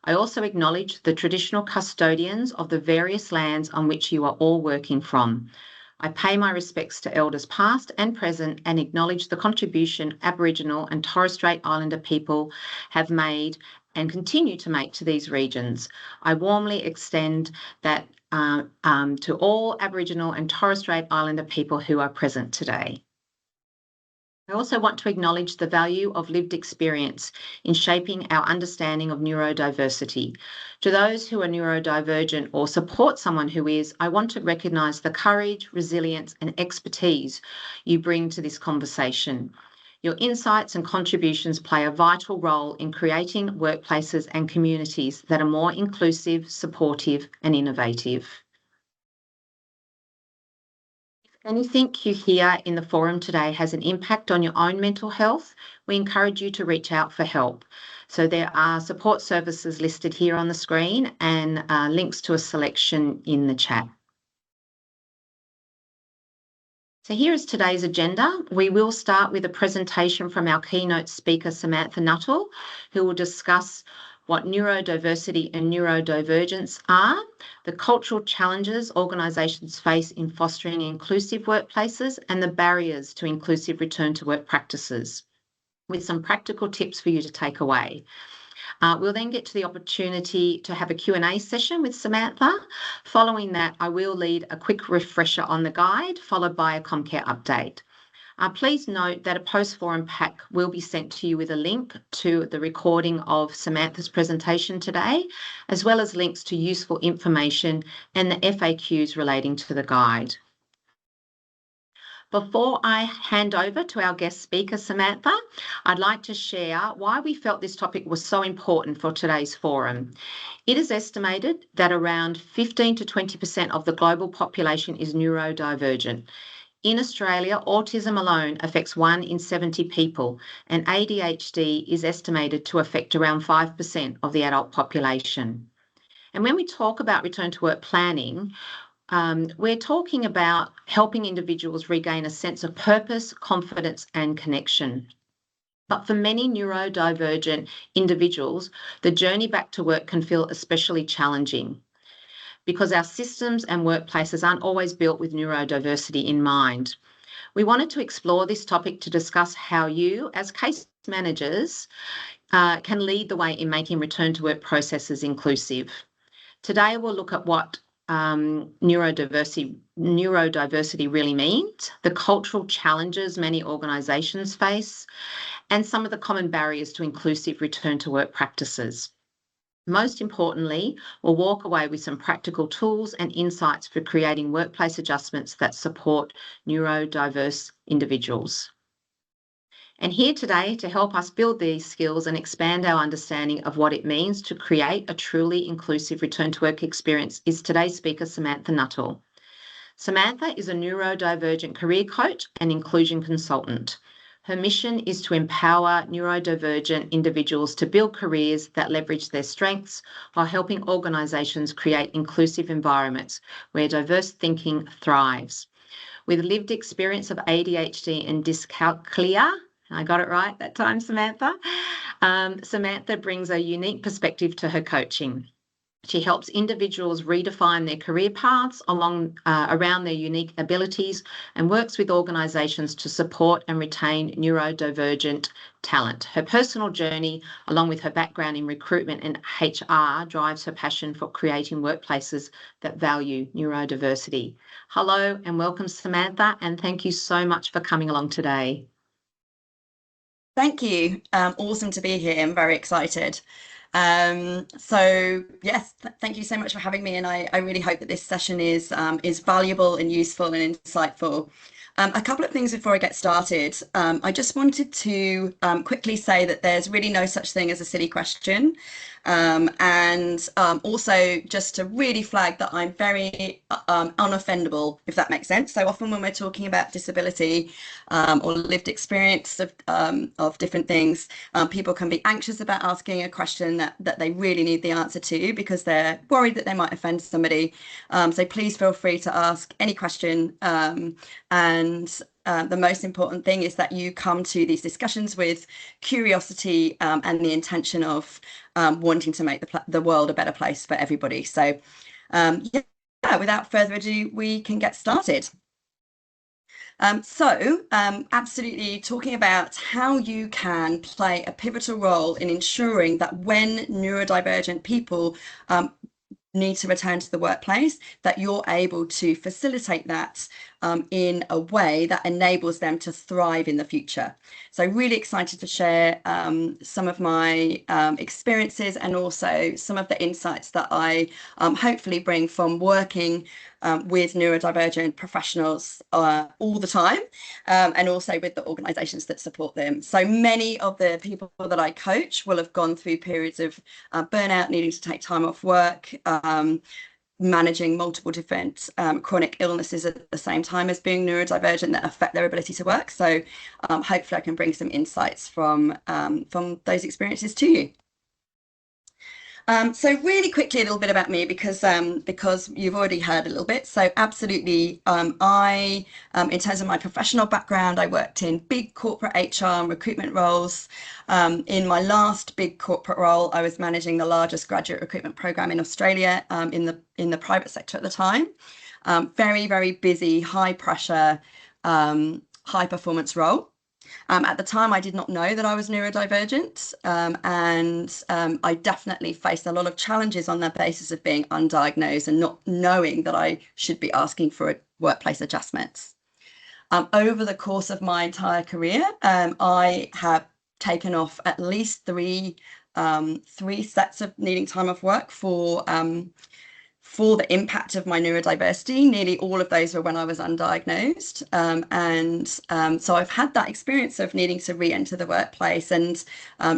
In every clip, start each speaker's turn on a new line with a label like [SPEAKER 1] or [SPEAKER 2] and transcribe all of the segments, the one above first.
[SPEAKER 1] I also acknowledge the traditional custodians of the various lands on which you are all working from. I pay my respects to elders past and present and acknowledge the contribution Aboriginal and Torres Strait Islander people have made and continue to make to these regions. I warmly extend that to all Aboriginal and Torres Strait Islander people who are present today. I also want to acknowledge the value of lived experience in shaping our understanding of neurodiversity. To those who are neurodivergent or support someone who is, I want to recognise the courage, resilience and expertise you bring to this conversation. Your insights and contributions play a vital role in creating workplaces and communities that are more inclusive, supportive and innovative. Anything you hear in the forum today has an impact on your own mental health, we encourage you to reach out for help. So there are support services listed here on the screen and links to a selection in the chat. So here is today's agenda. We will start with a presentation from our keynote speaker, Samantha Nuttall, who will discuss what neurodiversity and neurodivergence are, the cultural challenges organisations face in fostering inclusive workplaces, and the barriers to inclusive return to work practices, with some practical tips for you to take away. We'll then get to the opportunity to have a Q&A session with Samantha. Following that, I will lead a quick refresher on the guide, followed by a Comcare update. Please note that a post-forum pack will be sent to you with a link to the recording of Samantha's presentation today, as well as links to useful information and the FAQs relating to the guide. Before I hand over to our guest speaker, Samantha, I'd like to share why we felt this topic was so important for today's forum. It is estimated that around 15 to 20% of the global population is neurodivergent. In Australia, autism alone affects 1 in 70 people, and ADHD is estimated to affect around 5% of the adult population. And when we talk about return to work planning, we're talking about helping individuals regain a sense of purpose, confidence, and connection. But for many neurodivergent individuals, the journey back to work can feel especially challenging, because our systems and workplaces aren't always built with neurodiversity in mind. We wanted to explore this topic to discuss how you, as case managers, can lead the way in making return to work processes inclusive. Today, we'll look at what neurodiversity really means, the cultural challenges many organisations face, and some of the common barriers to inclusive return to work practices. Most importantly, we'll walk away with some practical tools and insights for creating workplace adjustments that support neurodiverse individuals. And here today to help us build these skills and expand our understanding of what it means to create a truly inclusive return to work experience is today's speaker, Samantha Nuttall. Samantha is a neurodivergent career coach and inclusion consultant. Her mission is to empower neurodivergent individuals to build careers that leverage their strengths while helping organisations create inclusive environments where diverse thinking thrives. With lived experience of ADHD and dyscalculia, I got it right that time, Samantha, Samantha brings a unique perspective to her coaching. She helps individuals redefine their career paths around their unique abilities and works with organisations to support and retain neurodivergent talent. Her personal journey, along with her background in recruitment and HR, drives her passion for creating workplaces that value neurodiversity. Hello and welcome, Samantha, and thank you so much for coming along today.
[SPEAKER 2] Thank you. Awesome to be here. I'm very excited. So yes, thank you so much for having me, and I really hope that this session is valuable and useful and insightful. A couple of things before I get started. I just wanted to quickly say that there's really no such thing as a silly question, and also just to really flag that I'm very unoffendable, if that makes sense. So often when we're talking about disability or lived experience of different things, people can be anxious about asking a question that they really need the answer to because they're worried that they might offend somebody. So please feel free to ask any question, and the most important thing is that you come to these discussions with curiosity and the intention of wanting to make the world a better place for everybody. So yeah, without further ado, we can get started. Absolutely talking about how you can play a pivotal role in ensuring that when neurodivergent people need to return to the workplace, that you're able to facilitate that in a way that enables them to thrive in the future. So really excited to share some of my experiences and also some of the insights that I hopefully bring from working with neurodivergent professionals all the time, and also with the organisations that support them. So many of the people that I coach will have gone through periods of burnout, needing to take time off work, managing multiple different chronic illnesses at the same time as being neurodivergent that affect their ability to work. So hopefully I can bring some insights from those experiences to you. So really quickly, a little bit about me, because you've already heard a little bit. So absolutely, I, in terms of my professional background, I worked in big corporate HR and recruitment roles. In my last big corporate role, I was managing the largest graduate recruitment program in Australia, in the private sector at the time. Very, very busy, high pressure, high performance role. At the time, I did not know that I was neurodivergent, and I definitely faced a lot of challenges on the basis of being undiagnosed and not knowing that I should be asking for workplace adjustments. Over the course of my entire career, I have taken off at least three sets of needing time off work for the impact of my neurodiversity. Nearly all of those were when I was undiagnosed. So I've had that experience of needing to re-enter the workplace and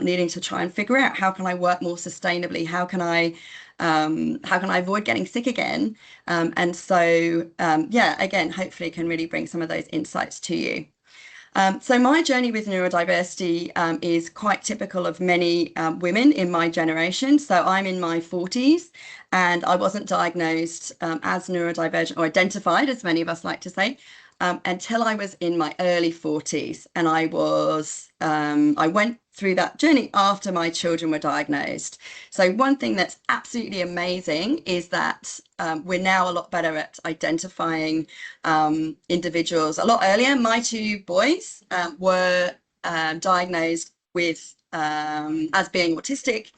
[SPEAKER 2] needing to try and figure out, how can I work more sustainably? How can I avoid getting sick again? Yeah, again, hopefully can really bring some of those insights to you. So my journey with neurodiversity is quite typical of many women in my generation. So I'm in my 40s and I wasn't diagnosed as neurodivergent, or identified, as many of us like to say, until I was in my early 40s. And I went through that journey after my children were diagnosed. So one thing that's absolutely amazing is that we're now a lot better at identifying individuals a lot earlier. My two boys were diagnosed with as being autistic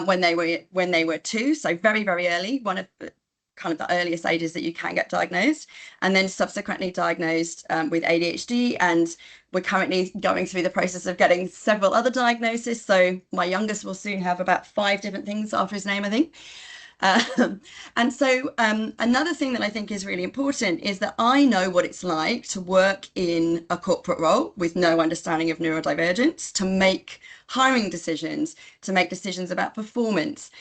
[SPEAKER 2] when they were 2, so very, very early, one of the kind of the earliest ages that you can get diagnosed, and then subsequently diagnosed with ADHD, and we're currently going through the process of getting several other diagnoses. So my youngest will soon have about 5 different things after his name, I think. Another thing that I think is really important is that I know what it's like to work in a corporate role with no understanding of neurodivergence, to make hiring decisions, to make decisions about performance,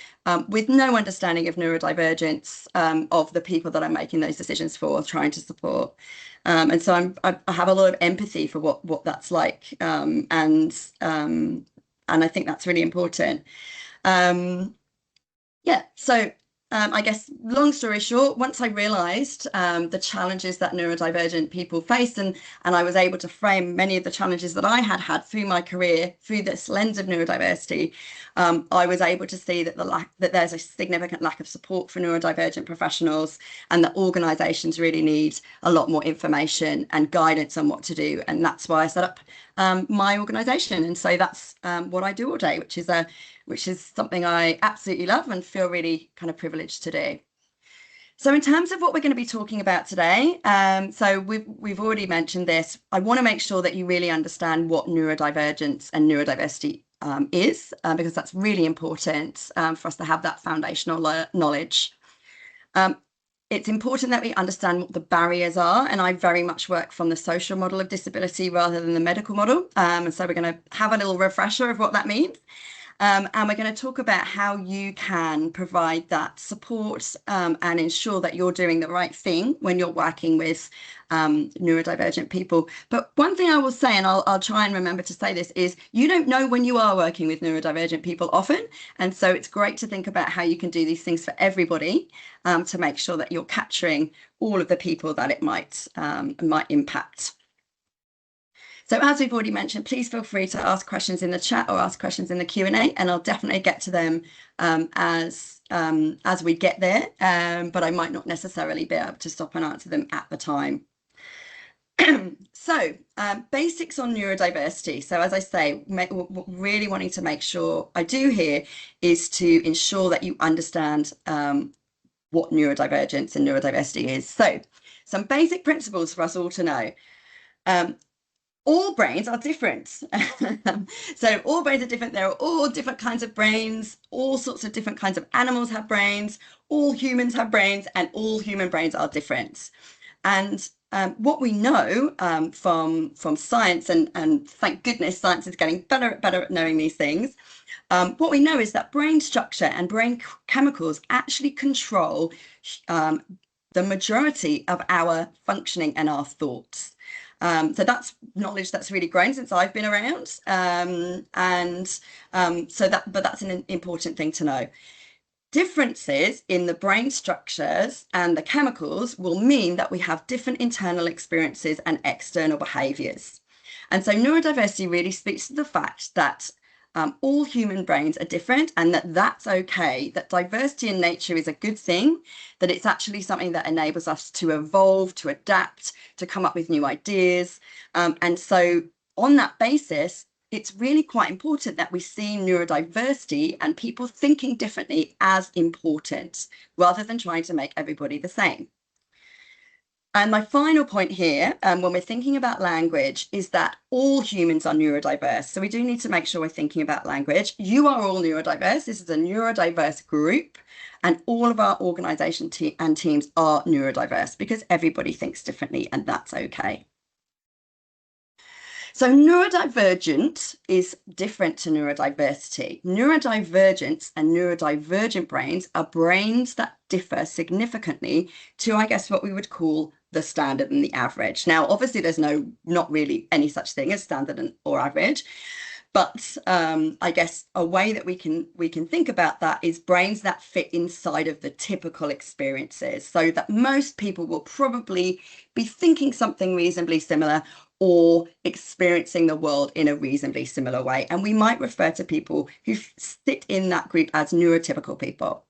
[SPEAKER 2] with no understanding of neurodivergence of the people that I'm making those decisions for, trying to support. And so I have a lot of empathy for what that's like, and I think that's really important. Yeah, so I guess long story short, once I realised the challenges that neurodivergent people face, and I was able to frame many of the challenges that I had through my career through this lens of neurodiversity, I was able to see that there's a significant lack of support for neurodivergent professionals, and that organisations really need a lot more information and guidance on what to do. And that's why I set up my organisation. And so that's what I do all day, which is something I absolutely love and feel really kind of privileged to do. So in terms of what we're going to be talking about today, so we've already mentioned this. I want to make sure that you really understand what neurodivergence and neurodiversity is, because that's really important for us to have that foundational knowledge. It's important that we understand what the barriers are, and I very much work from the social model of disability rather than the medical model. And so we're going to have a little refresher of what that means. And we're going to talk about how you can provide that support and ensure that you're doing the right thing when you're working with neurodivergent people. But one thing I will say, and I'll try and remember to say this, is you don't know when you are working with neurodivergent people often. And so it's great to think about how you can do these things for everybody to make sure that you're capturing all of the people that it might impact. So as we've already mentioned, please feel free to ask questions in the chat or ask questions in the Q&A, and I'll definitely get to them as we get there, but I might not necessarily be able to stop and answer them at the time. So basics on neurodiversity. So as I say, really wanting to make sure I do here is to ensure that you understand what neurodivergence and neurodiversity is. So some basic principles for us all to know. All brains are different. So all brains are different. There are all different kinds of brains. All sorts of different kinds of animals have brains. All humans have brains, and all human brains are different. And what we know from science, and thank goodness science is getting better at knowing these things, what we know is that brain structure and brain chemicals actually control the majority of our functioning and our thoughts. So that's knowledge that's really grown since I've been around, so that's an important thing to know. Differences in the brain structures and the chemicals will mean that we have different internal experiences and external behaviours. And so neurodiversity really speaks to the fact that all human brains are different, and that's okay, that diversity in nature is a good thing, that it's actually something that enables us to evolve, to adapt, to come up with new ideas. And so on that basis, it's really quite important that we see neurodiversity and people thinking differently as important, rather than trying to make everybody the same. And my final point here, when we're thinking about language, is that all humans are neurodiverse. So we do need to make sure we're thinking about language. You are all neurodiverse. This is a neurodiverse group, and all of our organisation and teams are neurodiverse, because everybody thinks differently, and that's okay. So neurodivergent is different to neurodiversity. Neurodivergent and neurodivergent brains are brains that differ significantly to, I guess, what we would call the standard and the average. Now, obviously, there's not really any such thing as standard or average, but I guess a way that we can think about that is brains that fit inside of the typical experiences, so that most people will probably be thinking something reasonably similar or experiencing the world in a reasonably similar way. And we might refer to people who sit in that group as neurotypical people.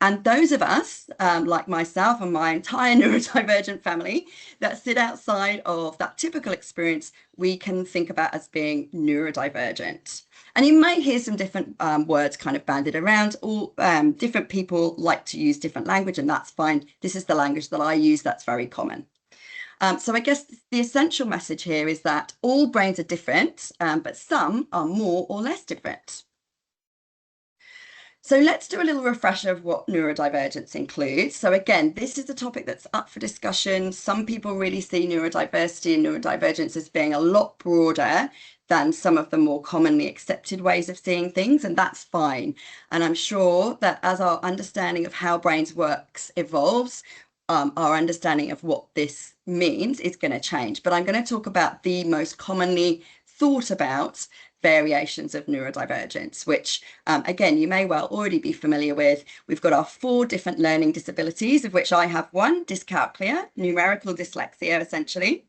[SPEAKER 2] And those of us, like myself and my entire neurodivergent family, that sit outside of that typical experience, we can think about as being neurodivergent. And you might hear some different words kind of banded around. All different people like to use different language, and that's fine. This is the language that I use. That's very common. So I guess the essential message here is that all brains are different, but some are more or less different. So let's do a little refresher of what neurodivergence includes. So again, this is a topic that's up for discussion. Some people really see neurodiversity and neurodivergence as being a lot broader than some of the more commonly accepted ways of seeing things, and that's fine. And I'm sure that as our understanding of how brains works evolves, our understanding of what this means is going to change. But I'm going to talk about the most commonly thought about variations of neurodivergence, which again, you may well already be familiar with. We've got our 4 different learning disabilities, of which I have one, dyscalculia, numerical dyslexia, essentially.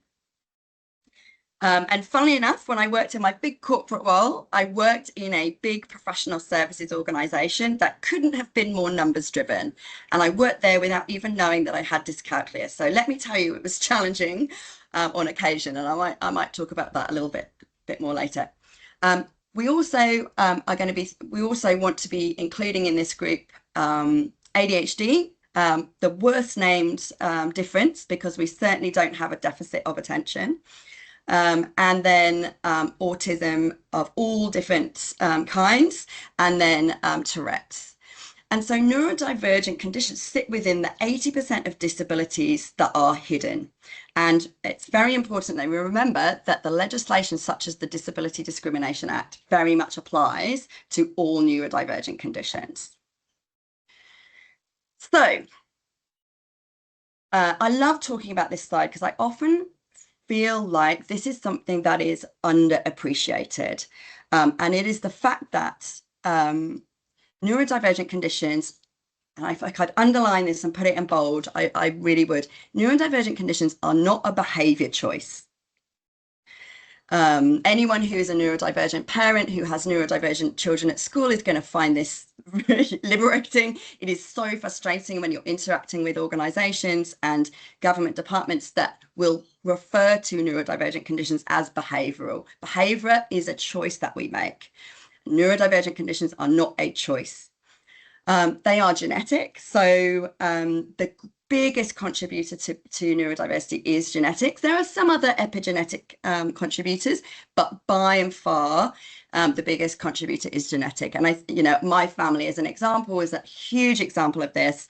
[SPEAKER 2] And funnily enough, when I worked in my big corporate role, I worked in a big professional services organisation that couldn't have been more numbers driven. And I worked there without even knowing that I had dyscalculia. So let me tell you, it was challenging on occasion. And I might talk about that a little bit more later. We also want to be including in this group ADHD, the worst named difference, because we certainly don't have a deficit of attention. And then autism of all different kinds, and then Tourette's. And so neurodivergent conditions sit within the 80% of disabilities that are hidden. And it's very important that we remember that the legislation such as the Disability Discrimination Act very much applies to all neurodivergent conditions. So I love talking about this slide because I often feel like this is something that is underappreciated. And it is the fact that neurodivergent conditions, and if I could underline this and put it in bold, I really would. Neurodivergent conditions are not a behavior choice. Anyone who is a neurodivergent parent who has neurodivergent children at school is going to find this really liberating. It is so frustrating when you're interacting with organizations and government departments that will refer to neurodivergent conditions as behavioral. Behavior is a choice that we make. Neurodivergent conditions are not a choice. They are genetic. So the biggest contributor to neurodiversity is genetics. There are some other epigenetic contributors, but by and far, the biggest contributor is genetic. And my family, as an example, is a huge example of this.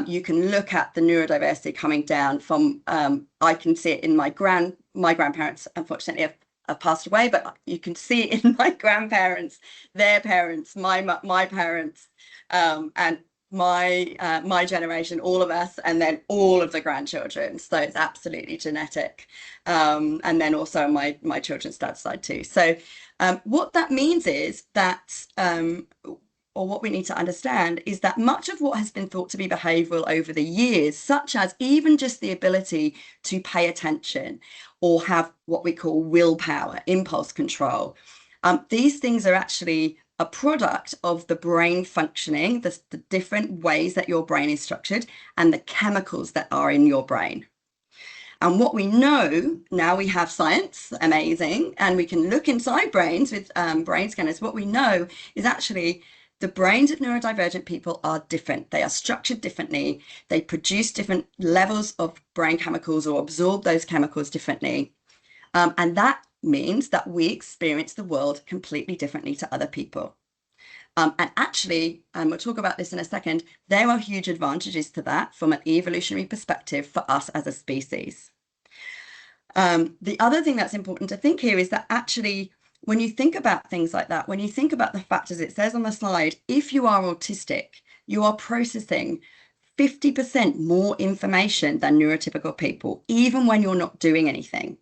[SPEAKER 2] You can look at the neurodiversity coming down from, I can see it in my grandparents, unfortunately, have passed away, but you can see it in my grandparents, their parents, my parents, and my generation, all of us, and then all of the grandchildren. So it's absolutely genetic. And then also my children's dad's side too. So what that means is that, or what we need to understand is that much of what has been thought to be behavioral over the years, such as even just the ability to pay attention or have what we call willpower, impulse control, these things are actually a product of the brain functioning, the different ways that your brain is structured and the chemicals that are in your brain. And what we know, now we have science, amazing, and we can look inside brains with brain scanners. What we know is actually the brains of neurodivergent people are different. They are structured differently. They produce different levels of brain chemicals or absorb those chemicals differently. And that means that we experience the world completely differently to other people. And actually, we'll talk about this in a second, there are huge advantages to that from an evolutionary perspective for us as a species. The other thing that's important to think here is that actually, when you think about things like that, when you think about the fact, as it says on the slide, if you are autistic, you are processing 50% more information than neurotypical people, even when you're not doing anything.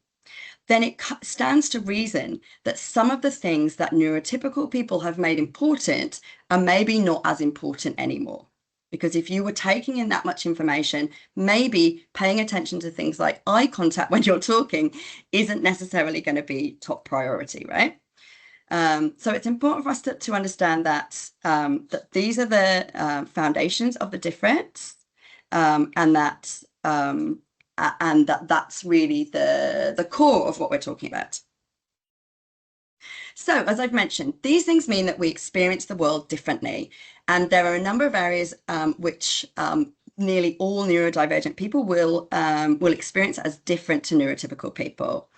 [SPEAKER 2] Then it stands to reason that some of the things that neurotypical people have made important are maybe not as important anymore. Because if you were taking in that much information, maybe paying attention to things like eye contact when you're talking isn't necessarily going to be top priority, right? So it's important for us to understand that, that these are the foundations of the difference, and that that's really the core of what we're talking about. So, as I've mentioned, these things mean that we experience the world differently. And there are a number of areas which nearly all neurodivergent people will experience as different to neurotypical people.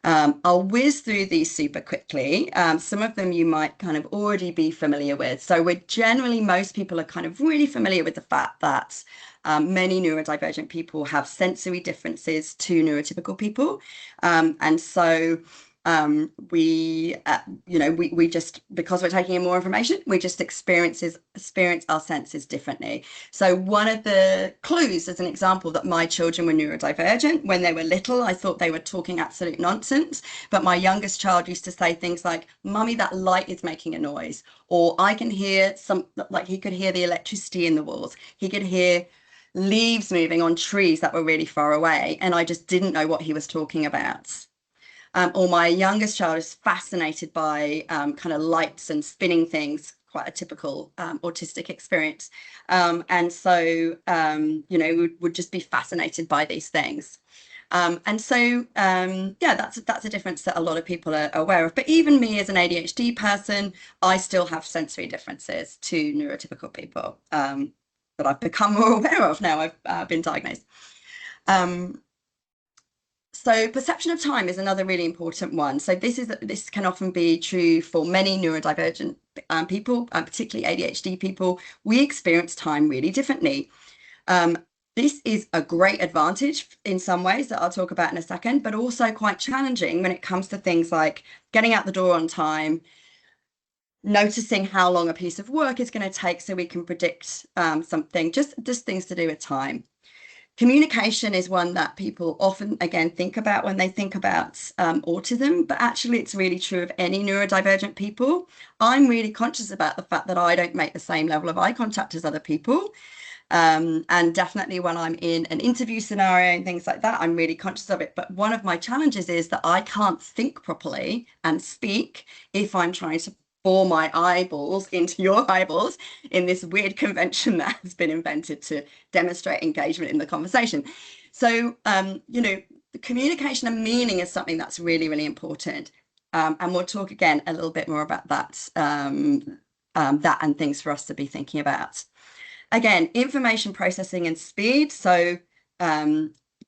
[SPEAKER 2] I'll whiz through these super quickly. Some of them you might kind of already be familiar with. So most people are kind of really familiar with the fact that many neurodivergent people have sensory differences to neurotypical people. And so we just, because we're taking in more information, we just experience our senses differently. So one of the clues, as an example, that my children were neurodivergent, when they were little, I thought they were talking absolute nonsense. But my youngest child used to say things like, "Mummy, that light is making a noise," or "I can hear like he could hear the electricity in the walls. He could hear leaves moving on trees that were really far away, and I just didn't know what he was talking about." Or my youngest child is fascinated by kind of lights and spinning things, quite a typical autistic experience. And so, would just be fascinated by these things. And so, that's a difference that a lot of people are aware of. But even me as an ADHD person, I still have sensory differences to neurotypical people that I've become more aware of now I've been diagnosed. So perception of time is another really important one. So this can often be true for many neurodivergent people, particularly ADHD people. We experience time really differently. This is a great advantage in some ways that I'll talk about in a second, but also quite challenging when it comes to things like getting out the door on time, noticing how long a piece of work is going to take so we can predict something, just things to do with time. Communication is one that people often, again, think about when they think about autism, but actually it's really true of any neurodivergent people. I'm really conscious about the fact that I don't make the same level of eye contact as other people. And definitely when I'm in an interview scenario and things like that, I'm really conscious of it. But one of my challenges is that I can't think properly and speak if I'm trying to bore my eyeballs into your eyeballs in this weird convention that has been invented to demonstrate engagement in the conversation. So, you know, the communication and meaning is something that's really, really important. And we'll talk again a little bit more about that, that and things for us to be thinking about. Again, information processing and speed. So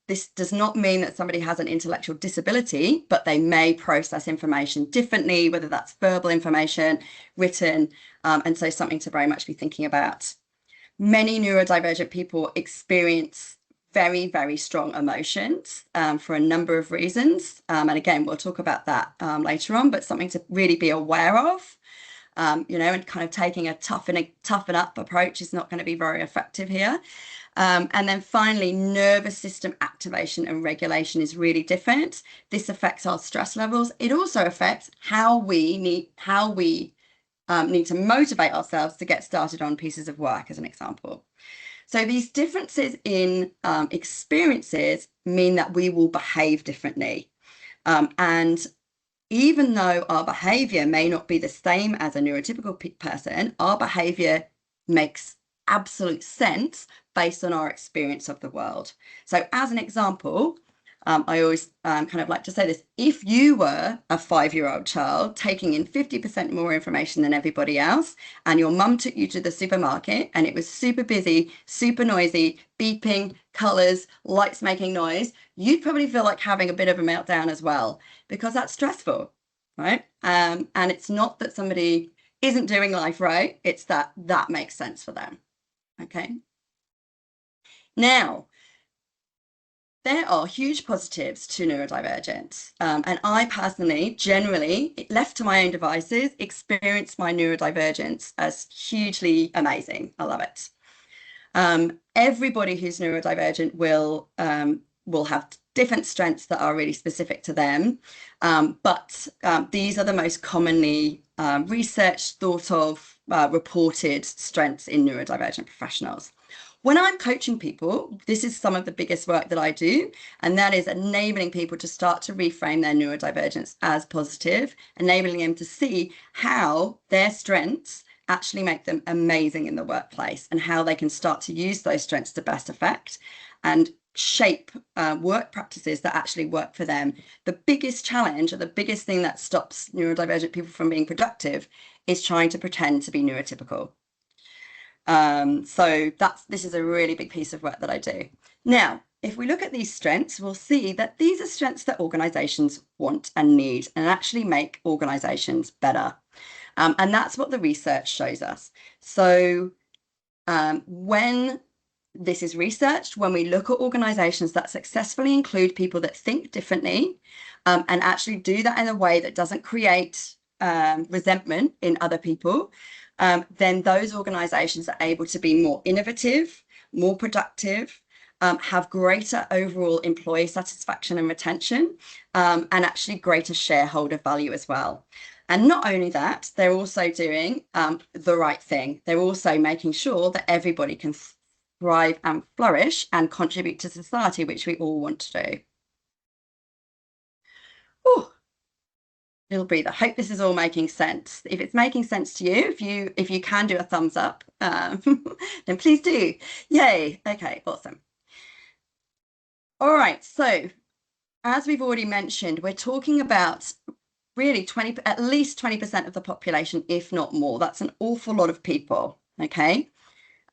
[SPEAKER 2] this does not mean that somebody has an intellectual disability, but they may process information differently, whether that's verbal information, written, and so something to very much be thinking about. Many neurodivergent people experience very, very strong emotions for a number of reasons. And again, we'll talk about that later on, but something to really be aware of. You know, and kind of taking a toughen up approach is not going to be very effective here. And then finally, nervous system activation and regulation is really different. This affects our stress levels. It also affects how we need to motivate ourselves to get started on pieces of work, as an example. So these differences in experiences mean that we will behave differently. And even though our behavior may not be the same as a neurotypical person, our behavior makes absolute sense based on our experience of the world. So as an example, I always kind of like to say this: if you were a 5-year-old child taking in 50% more information than everybody else, and your mum took you to the supermarket and it was super busy, super noisy, beeping, colours, lights making noise, you'd probably feel like having a bit of a meltdown as well, because that's stressful, right? And it's not that somebody isn't doing life right, it's that that makes sense for them. Okay. Now, there are huge positives to neurodivergence. And I personally, generally, left to my own devices, experience my neurodivergence as hugely amazing. I love it. Everybody who's neurodivergent will have different strengths that are really specific to them. But these are the most commonly researched, thought of, reported strengths in neurodivergent professionals. When I'm coaching people, this is some of the biggest work that I do, and that is enabling people to start to reframe their neurodivergence as positive, enabling them to see how their strengths actually make them amazing in the workplace and how they can start to use those strengths to best effect and shape work practices that actually work for them. The biggest challenge, or the biggest thing that stops neurodivergent people from being productive, is trying to pretend to be neurotypical. So this is a really big piece of work that I do. Now, if we look at these strengths, we'll see that these are strengths that organizations want and need and actually make organizations better. And that's what the research shows us. So when this is researched, when we look at organizations that successfully include people that think differently and actually do that in a way that doesn't create resentment in other people, then those organizations are able to be more innovative, more productive, have greater overall employee satisfaction and retention, and actually greater shareholder value as well. And not only that, they're also doing the right thing. They're also making sure that everybody can thrive and flourish and contribute to society, which we all want to do. Ooh. Little breather. Hope this is all making sense. If it's making sense to you, if you can do a thumbs up, then please do. Yay. Okay, awesome. All right, so as we've already mentioned, we're talking about really at least 20% of the population, if not more. That's an awful lot of people. Okay.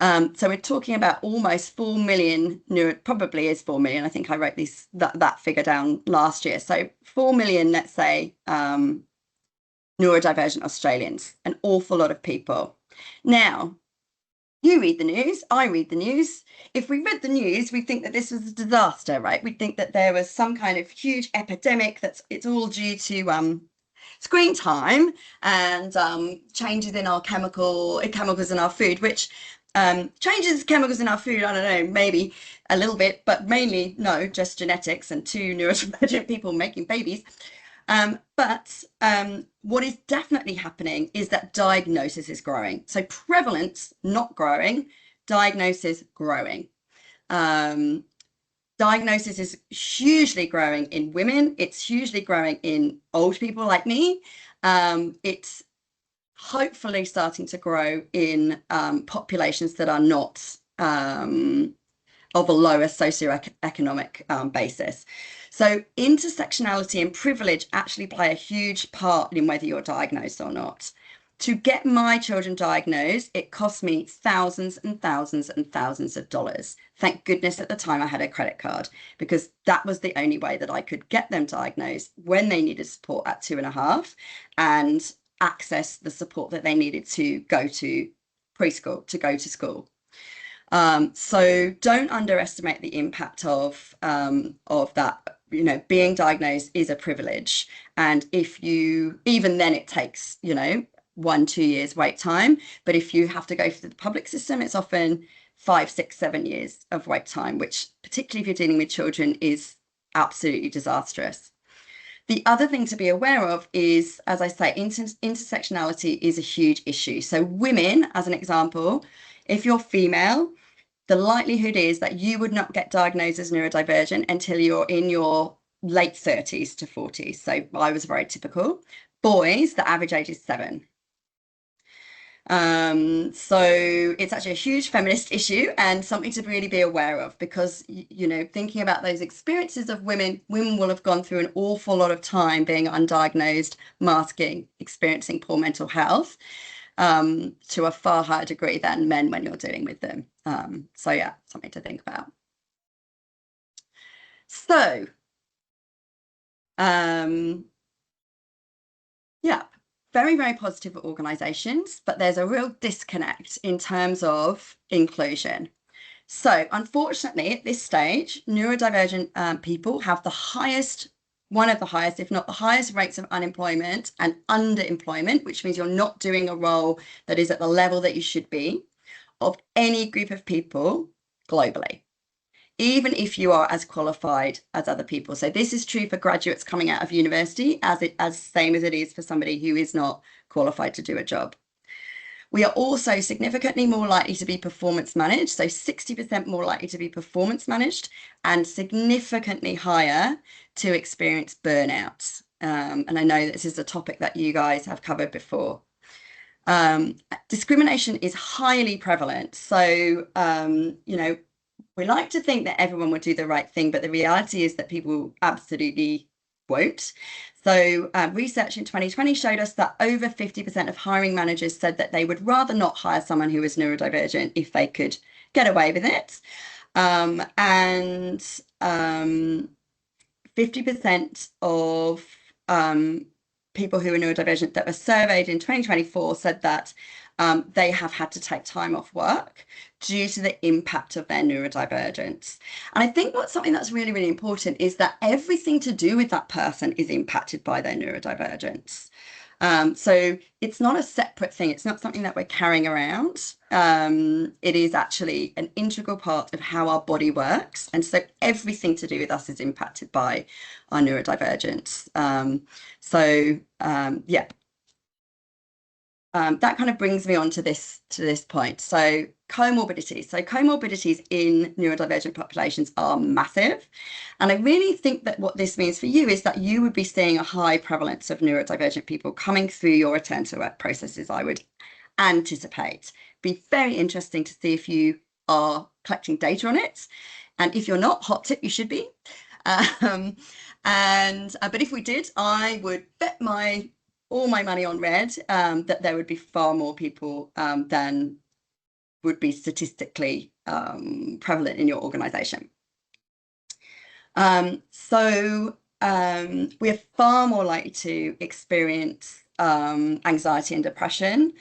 [SPEAKER 2] So we're talking about almost 4 million, probably is 4 million. I think I wrote that figure down last year. So 4 million, let's say, neurodivergent Australians, an awful lot of people. Now, you read the news, I read the news. If we read the news, we think that this was a disaster, right? We think that there was some kind of huge epidemic it's all due to screen time and changes in our chemicals in our food, which changes chemicals in our food, I don't know, maybe a little bit, but mainly no, just genetics and 2 neurodivergent people making babies. But what is definitely happening is that diagnosis is growing. So prevalence not growing, diagnosis growing. Diagnosis is hugely growing in women. It's hugely growing in old people like me. It's hopefully starting to grow in populations that are not of a lower socioeconomic basis. So intersectionality and privilege actually play a huge part in whether you're diagnosed or not. To get my children diagnosed, it cost me thousands and thousands and thousands of dollars. Thank goodness at the time I had a credit card, because that was the only way that I could get them diagnosed when they needed support at 2.5 and access the support that they needed to go to preschool, to go to school. So don't underestimate the impact of that. You know, being diagnosed is a privilege. And if you, even then it takes, you know, 1-2 years wait time. But if you have to go through the public system, it's often 5, 6, 7 years of wait time, which particularly if you're dealing with children is absolutely disastrous. The other thing to be aware of is, as I say, intersectionality is a huge issue. So women, as an example, if you're female, the likelihood is that you would not get diagnosed as neurodivergent until you're in your late 30s to 40s. So I was very typical. Boys, the average age is 7. So it's actually a huge feminist issue and something to really be aware of, because, you know, thinking about those experiences of women will have gone through an awful lot of time being undiagnosed, masking, experiencing poor mental health, to a far higher degree than men when you're dealing with them. So yeah, something to think about. So, yeah, very, very positive organisations, but there's a real disconnect in terms of inclusion. So unfortunately, at this stage, neurodivergent people have the highest, one of the highest, if not the highest rates of unemployment and underemployment, which means you're not doing a role that is at the level that you should be, of any group of people globally, even if you are as qualified as other people. So this is true for graduates coming out of university as same as it is for somebody who is not qualified to do a job. We are also significantly more likely to be performance managed, so 60% more likely to be performance managed, and significantly higher to experience burnout. And I know this is a topic that you guys have covered before. Discrimination is highly prevalent. So, you know, we like to think that everyone would do the right thing, but the reality is that people absolutely won't. So research in 2020 showed us that over 50% of hiring managers said that they would rather not hire someone who is neurodivergent if they could get away with it. And 50% of people who are neurodivergent that were surveyed in 2024 said that they have had to take time off work due to the impact of their neurodivergence. And I think what's something that's really, really important is that everything to do with that person is impacted by their neurodivergence. So it's not a separate thing. It's not something that we're carrying around. It is actually an integral part of how our body works. And so everything to do with us is impacted by our neurodivergence. Yeah. That kind of brings me on to this point. So comorbidities. So comorbidities in neurodivergent populations are massive. And I really think that what this means for you is that you would be seeing a high prevalence of neurodivergent people coming through your return to work processes, I would anticipate. Be very interesting to see if you are collecting data on it. And if you're not, hot tip, you should be. But if we did, I would bet all my money on red, that there would be far more people than would be statistically prevalent in your organization. We're far more likely to experience anxiety and depression.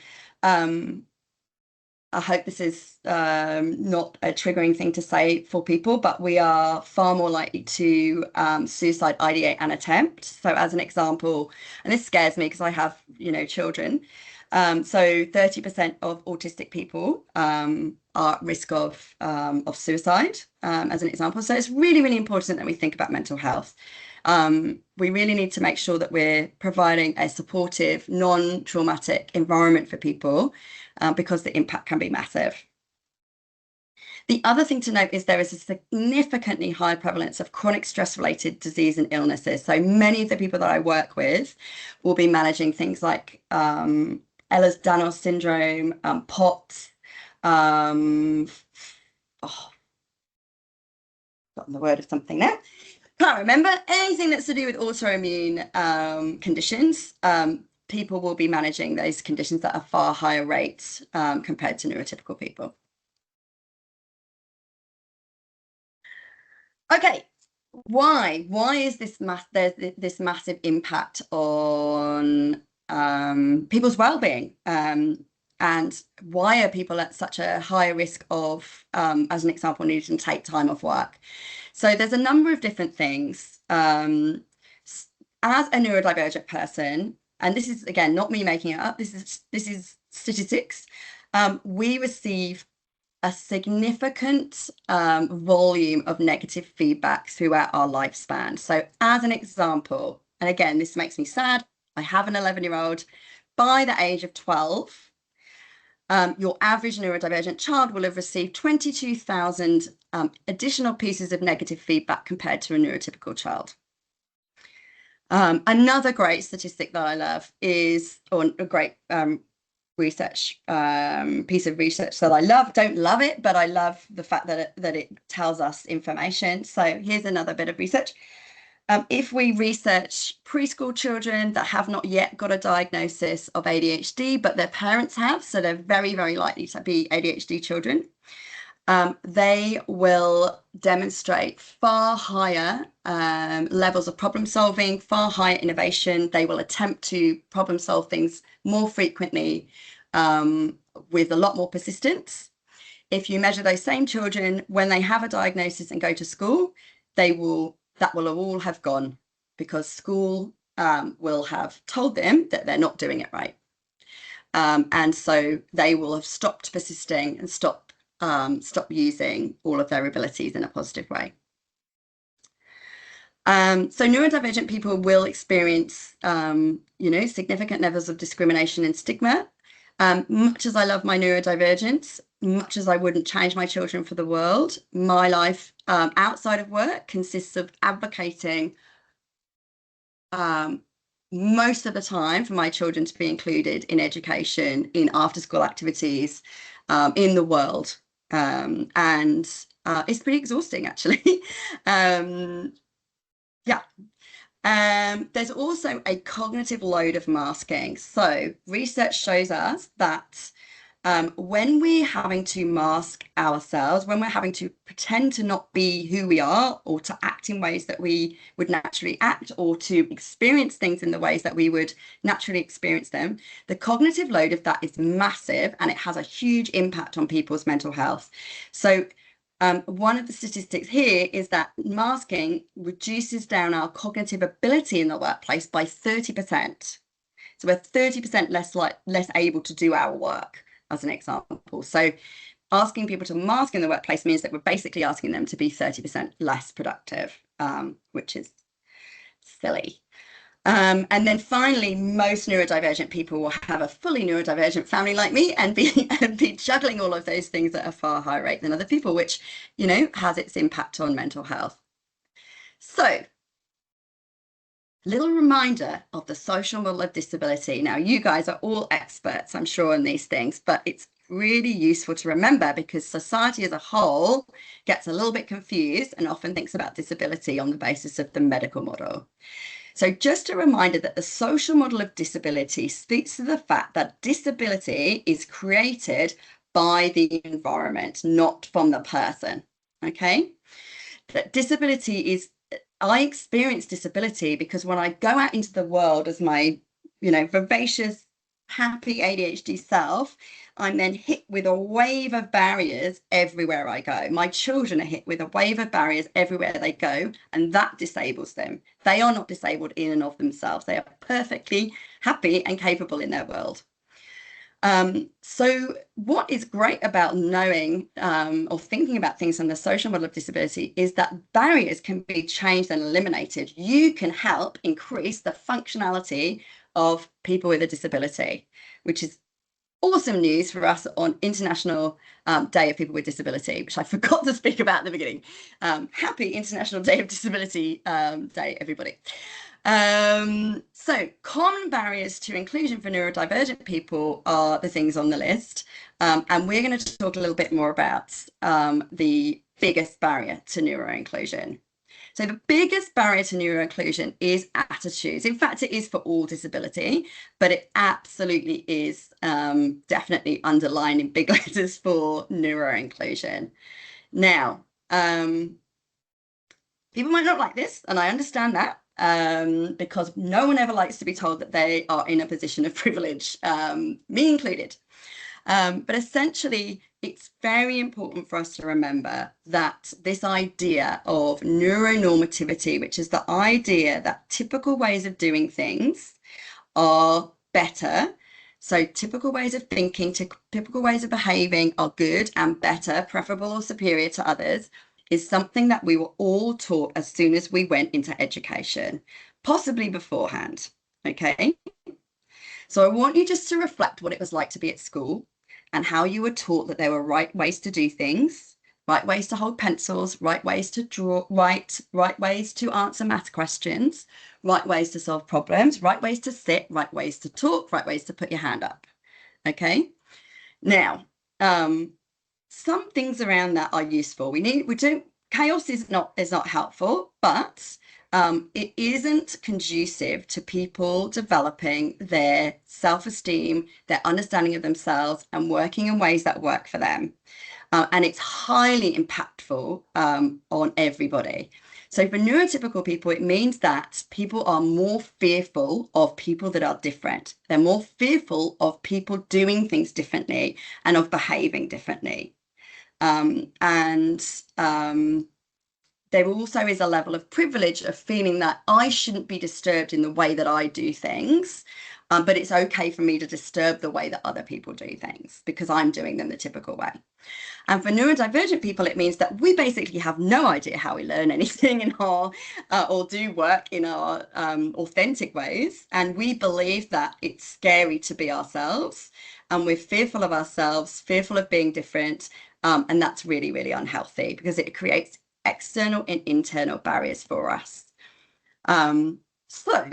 [SPEAKER 2] I hope this is not a triggering thing to say for people, but we are far more likely to suicide ideate and attempt. So as an example, and this scares me because I have, children. So 30% of autistic people are at risk of suicide, as an example. So it's really, really important that we think about mental health. We really need to make sure that we're providing a supportive, non-traumatic environment for people, because the impact can be massive. The other thing to note is there is a significantly high prevalence of chronic stress-related disease and illnesses. So many of the people that I work with will be managing things like Ehlers-Danlos syndrome, POTS, oh, forgotten the word of something now. Can't remember. Anything that's to do with autoimmune conditions. People will be managing those conditions at a far higher rate compared to neurotypical people. Okay, why is this this massive impact on people's well-being, and why are people at such a higher risk of, as an example, needing to take time off work? So there's a number of different things. As a neurodivergent person, and this is again not me making it up, this is statistics, we receive a significant volume of negative feedback throughout our lifespan. So as an example, and again, this makes me sad, I have an 11-year-old. By the age of 12, your average neurodivergent child will have received 22,000 additional pieces of negative feedback compared to a neurotypical child. Another great statistic that I love is, or a great research piece of research that I don't love it, but I love the fact that it tells us information. So here's another bit of research. If we research preschool children that have not yet got a diagnosis of ADHD, but their parents have, so they're very, very likely to be ADHD children, they will demonstrate far higher levels of problem solving, far higher innovation. They will attempt to problem solve things more frequently with a lot more persistence. If you measure those same children when they have a diagnosis and go to school, that will all have gone, because school will have told them that they're not doing it right. And so they will have stopped persisting and stop using all of their abilities in a positive way. So neurodivergent people will experience, significant levels of discrimination and stigma. Much as I love my neurodivergence, much as I wouldn't change my children for the world, my life outside of work consists of advocating most of the time for my children to be included in education, in after-school activities, in the world. And it's pretty exhausting, actually. There's also a cognitive load of masking. So research shows us that when we're having to mask ourselves, when we're having to pretend to not be who we are, or to act in ways that we would naturally act, or to experience things in the ways that we would naturally experience them, the cognitive load of that is massive, and it has a huge impact on people's mental health. So one of the statistics here is that masking reduces down our cognitive ability in the workplace by 30%. So we're 30% less able to do our work, as an example. So asking people to mask in the workplace means that we're basically asking them to be 30% less productive, which is silly. And then finally, most neurodivergent people will have a fully neurodivergent family like me and be juggling all of those things at a far higher rate than other people, which, has its impact on mental health. So, little reminder of the social model of disability. Now, you guys are all experts, I'm sure, on these things, but it's really useful to remember, because society as a whole gets a little bit confused and often thinks about disability on the basis of the medical model. So just a reminder that the social model of disability speaks to the fact that disability is created by the environment, not from the person, okay? That disability is, I experience disability because when I go out into the world as my, vivacious, happy ADHD self, I'm then hit with a wave of barriers everywhere I go. My children are hit with a wave of barriers everywhere they go, and that disables them. They are not disabled in and of themselves. They are perfectly happy and capable in their world. So what is great about knowing or thinking about things from the social model of disability is that barriers can be changed and eliminated. You can help increase the functionality of people with a disability, which is awesome news for us on International Day of People with Disability, which I forgot to speak about at the beginning. Happy International Day of Disability Day, everybody. So common barriers to inclusion for neurodivergent people are the things on the list. And we're going to talk a little bit more about the biggest barrier to neuro-inclusion. So the biggest barrier to neuro-inclusion is attitudes. In fact, it is for all disability, but it absolutely is definitely underlined in big letters for neuro-inclusion. Now, people might not like this, and I understand that, because no one ever likes to be told that they are in a position of privilege, me included. But essentially, it's very important for us to remember that this idea of neuronormativity, which is the idea that typical ways of doing things are better. So typical ways of thinking, typical ways of behaving are good and better, preferable or superior to others, is something that we were all taught as soon as we went into education, possibly beforehand. Okay. So I want you just to reflect what it was like to be at school and how you were taught that there were right ways to do things, right ways to hold pencils, right ways to draw, right ways to answer math questions, right ways to solve problems, right ways to sit, right ways to talk, right ways to put your hand up. Okay. Now, some things around that are useful. Chaos is not helpful, but it isn't conducive to people developing their self-esteem, their understanding of themselves, and working in ways that work for them. And it's highly impactful on everybody. So for neurotypical people, it means that people are more fearful of people that are different. They're more fearful of people doing things differently and of behaving differently. There also is a level of privilege of feeling that I shouldn't be disturbed in the way that I do things, but it's okay for me to disturb the way that other people do things because I'm doing them the typical way. And for neurodivergent people, it means that we basically have no idea how we learn anything in our or do work in our authentic ways. And we believe that it's scary to be ourselves, and we're fearful of ourselves, fearful of being different. And that's really, really unhealthy because it creates external and internal barriers for us. So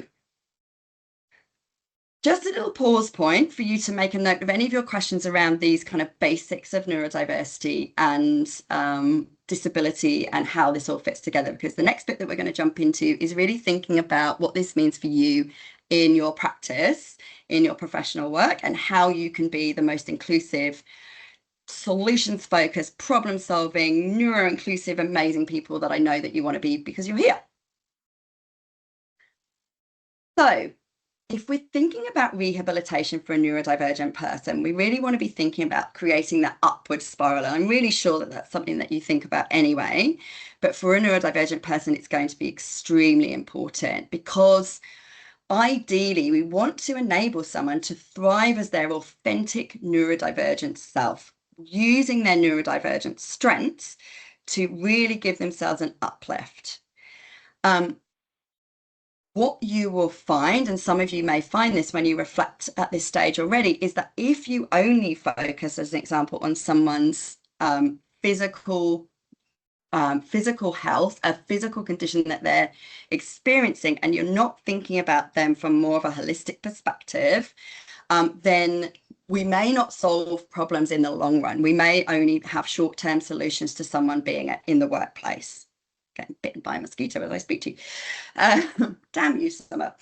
[SPEAKER 2] just a little pause point for you to make a note of any of your questions around these kind of basics of neurodiversity and disability and how this all fits together, because the next bit that we're going to jump into is really thinking about what this means for you in your practice, in your professional work, and how you can be the most inclusive, solutions focused, problem solving, neuro inclusive, amazing people that I know that you want to be because you're here. So if we're thinking about rehabilitation for a neurodivergent person, we really want to be thinking about creating that upward spiral. And I'm really sure that that's something that you think about anyway. But for a neurodivergent person, it's going to be extremely important because ideally, we want to enable someone to thrive as their authentic neurodivergent self, using their neurodivergent strengths to really give themselves an uplift. What you will find, and some of you may find this when you reflect at this stage already, is that if you only focus, as an example, on someone's physical health, a physical condition that they're experiencing, and you're not thinking about them from more of a holistic perspective, then we may not solve problems in the long run. We may only have short-term solutions to someone being in the workplace. Getting bitten by a mosquito as I speak to you. Damn you, Summer.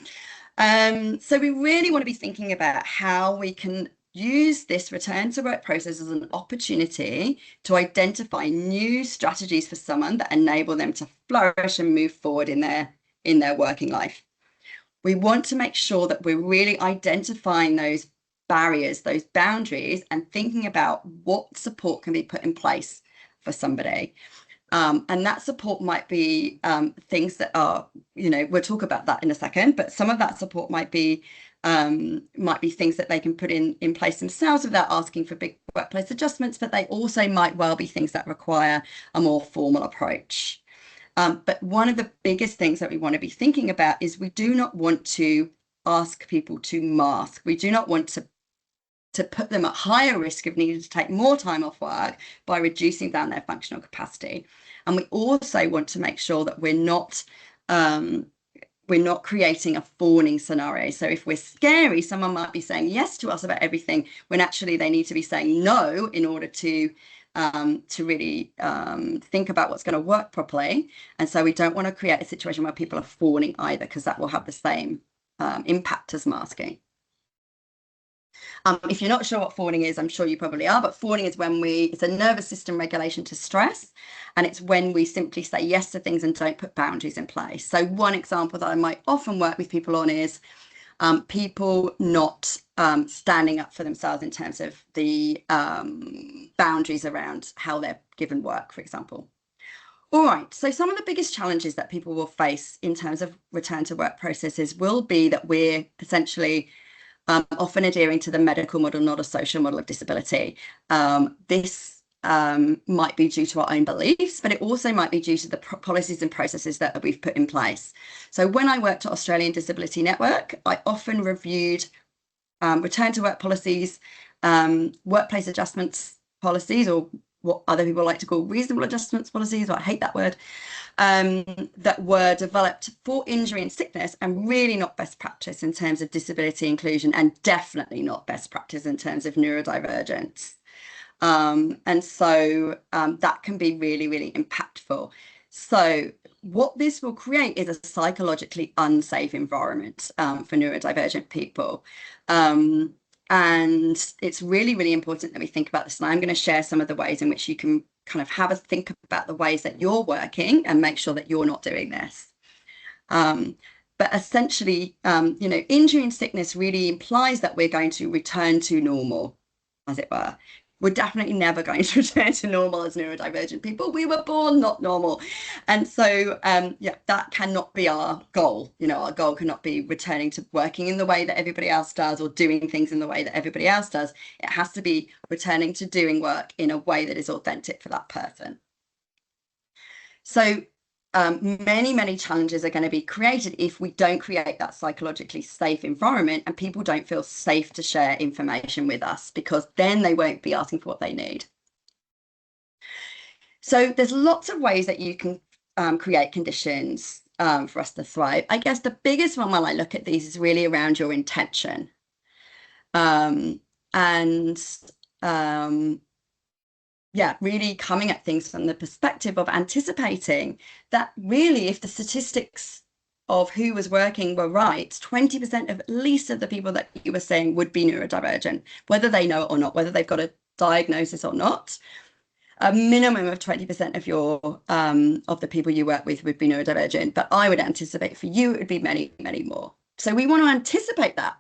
[SPEAKER 2] So we really want to be thinking about how we can use this return to work process as an opportunity to identify new strategies for someone that enable them to flourish and move forward in their working life. We want to make sure that we're really identifying those barriers, those boundaries, and thinking about what support can be put in place for somebody. And that support might be things that are, we'll talk about that in a second, but some of that support might be things that they can put in place themselves without asking for big workplace adjustments, but they also might well be things that require a more formal approach. But one of the biggest things that we want to be thinking about is we do not want to ask people to mask. We do not want to to put them at higher risk of needing to take more time off work by reducing down their functional capacity. And we also want to make sure that we're not creating a fawning scenario. So if we're scary, someone might be saying yes to us about everything when actually they need to be saying no in order to really think about what's going to work properly. And so we don't want to create a situation where people are fawning either, because that will have the same impact as masking. If you're not sure what fawning is, I'm sure you probably are, but fawning is when it's a nervous system regulation to stress, and it's when we simply say yes to things and don't put boundaries in place. So one example that I might often work with people on is people not standing up for themselves in terms of the boundaries around how they're given work, for example. All right, so some of the biggest challenges that people will face in terms of return to work processes will be that we're essentially often adhering to the medical model, not a social model of disability. This might be due to our own beliefs, but it also might be due to the policies and processes that we've put in place. So when I worked at Australian Disability Network, I often reviewed return to work policies, workplace adjustments policies, or what other people like to call reasonable adjustments policies, or I hate that word, that were developed for injury and sickness, and really not best practice in terms of disability inclusion, and definitely not best practice in terms of neurodivergence. And so that can be really, really impactful. So what this will create is a psychologically unsafe environment for neurodivergent people. And it's really, really important that we think about this. And I'm going to share some of the ways in which you can kind of have a think about the ways that you're working and make sure that you're not doing this. But essentially, injury and sickness really implies that we're going to return to normal, as it were. We're definitely never going to return to normal as neurodivergent people. We were born not normal. And so, that cannot be our goal. Our goal cannot be returning to working in the way that everybody else does or doing things in the way that everybody else does. It has to be returning to doing work in a way that is authentic for that person. So many, many challenges are going to be created if we don't create that psychologically safe environment, and people don't feel safe to share information with us, because then they won't be asking for what they need. So there's lots of ways that you can create conditions for us to thrive. I guess the biggest one when I look at these is really around your intention. Really coming at things from the perspective of anticipating that really, if the statistics of who was working were right, 20% of at least of the people that you were saying would be neurodivergent, whether they know it or not, whether they've got a diagnosis or not. A minimum of 20% of your of the people you work with would be neurodivergent, but I would anticipate for you it would be many, many more. So we want to anticipate that.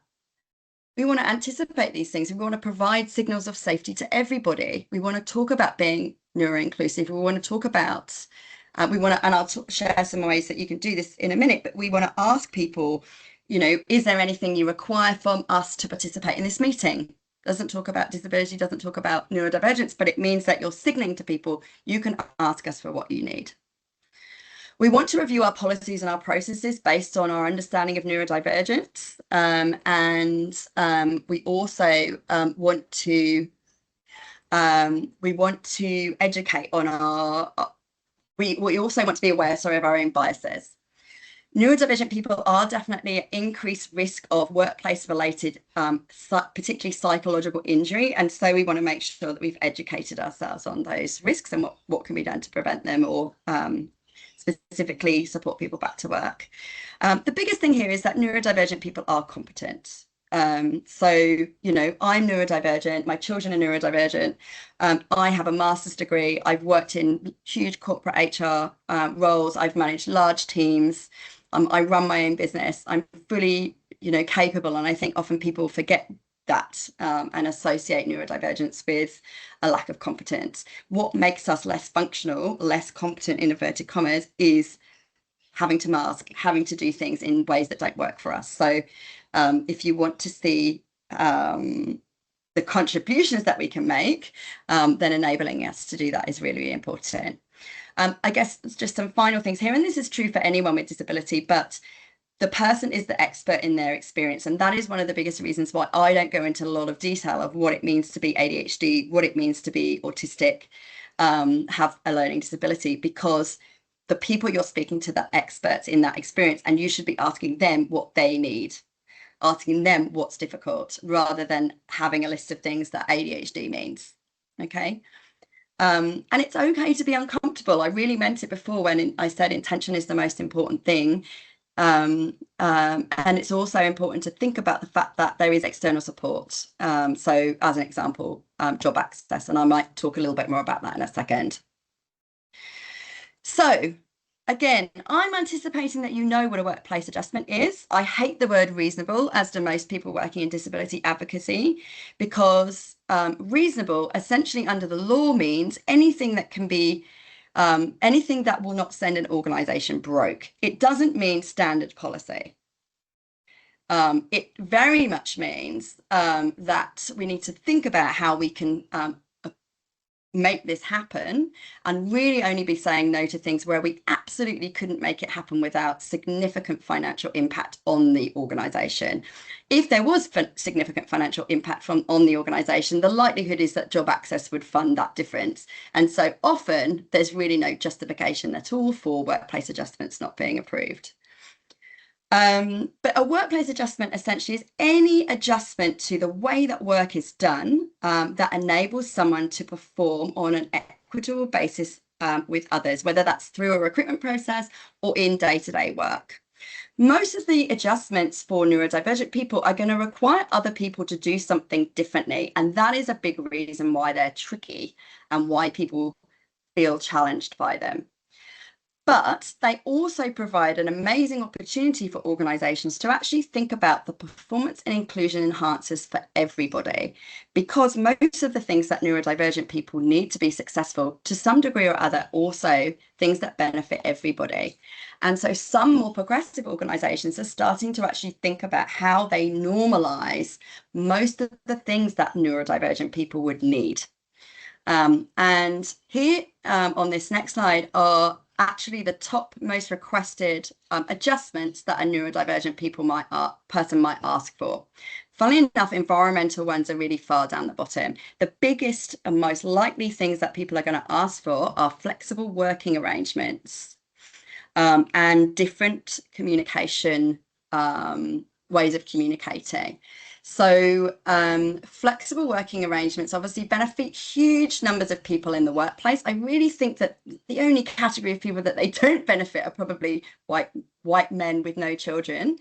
[SPEAKER 2] We want to anticipate these things. We want to provide signals of safety to everybody. We want to talk about being neuro-inclusive. We want to talk about, and I'll share some ways that you can do this in a minute, but we want to ask people, is there anything you require from us to participate in this meeting? Doesn't talk about disability, doesn't talk about neurodivergence, but it means that you're signaling to people, you can ask us for what you need. We want to review our policies and our processes based on our understanding of neurodivergence, and we also want to educate on our. We also want to be aware, of our own biases. Neurodivergent people are definitely at increased risk of workplace-related, particularly psychological injury, and so we want to make sure that we've educated ourselves on those risks and what can be done to prevent them, or specifically support people back to work. The biggest thing here is that neurodivergent people are competent. I'm neurodivergent, my children are neurodivergent. I have a master's degree. I've worked in huge corporate HR roles. I've managed large teams. I run my own business. I'm fully, capable. And I think often people forget that and associate neurodivergence with a lack of competence. What makes us less functional, less competent in inverted commas, is having to mask, having to do things in ways that don't work for us. So if you want to see the contributions that we can make, then enabling us to do that is really, really important. I guess just some final things here, and this is true for anyone with disability, but the person is the expert in their experience. And that is one of the biggest reasons why I don't go into a lot of detail of what it means to be ADHD, what it means to be autistic, have a learning disability, because the people you're speaking to, the experts in that experience, and you should be asking them what they need, asking them what's difficult, rather than having a list of things that ADHD means. Okay. And it's okay to be uncomfortable. I really meant it before when I said intention is the most important thing. And it's also important to think about the fact that there is external support. So as an example, job access, and I might talk a little bit more about that in a second. So again, I'm anticipating that you know what a workplace adjustment is. I hate the word reasonable, as do most people working in disability advocacy, because reasonable essentially under the law means anything that can be anything that will not send an organization broke. It doesn't mean standard policy. It very much means that we need to think about how we can make this happen, and really only be saying no to things where we absolutely couldn't make it happen without significant financial impact on the organization. If there was significant financial impact on the organization, the likelihood is that job access would fund that difference. And so often there's really no justification at all for workplace adjustments not being approved. But a workplace adjustment essentially is any adjustment to the way that work is done that enables someone to perform on an equitable basis with others, whether that's through a recruitment process or in day-to-day work. Most of the adjustments for neurodivergent people are going to require other people to do something differently, and that is a big reason why they're tricky and why people feel challenged by them. But they also provide an amazing opportunity for organizations to actually think about the performance and inclusion enhancers for everybody, because most of the things that neurodivergent people need to be successful, to some degree or other, also things that benefit everybody. And so some more progressive organizations are starting to actually think about how they normalize most of the things that neurodivergent people would need. And here on this next slide are actually the top most requested adjustments that a neurodivergent person might ask for. Funnily enough, environmental ones are really far down the bottom. The biggest and most likely things that people are going to ask for are flexible working arrangements and different communication ways of communicating. So flexible working arrangements obviously benefit huge numbers of people in the workplace. I really think that the only category of people that they don't benefit are probably white men with no children.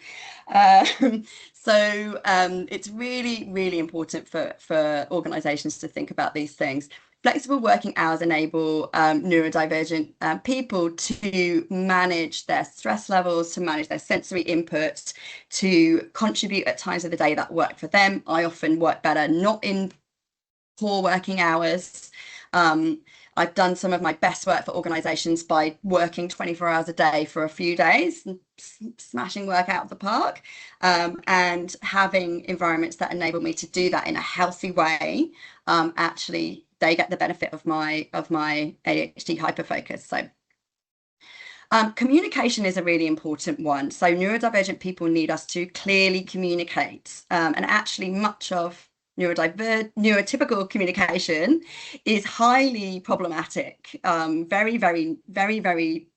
[SPEAKER 2] So it's really, really important for organizations to think about these things. Flexible working hours enable neurodivergent people to manage their stress levels, to manage their sensory inputs, to contribute at times of the day that work for them. I often work better not in poor working hours. I've done some of my best work for organizations by working 24 hours a day for a few days, smashing work out of the park, and having environments that enable me to do that in a healthy way. Actually, they get the benefit of my ADHD hyperfocus. So communication is a really important one. So neurodivergent people need us to clearly communicate, and actually much of neurotypical communication is highly problematic, very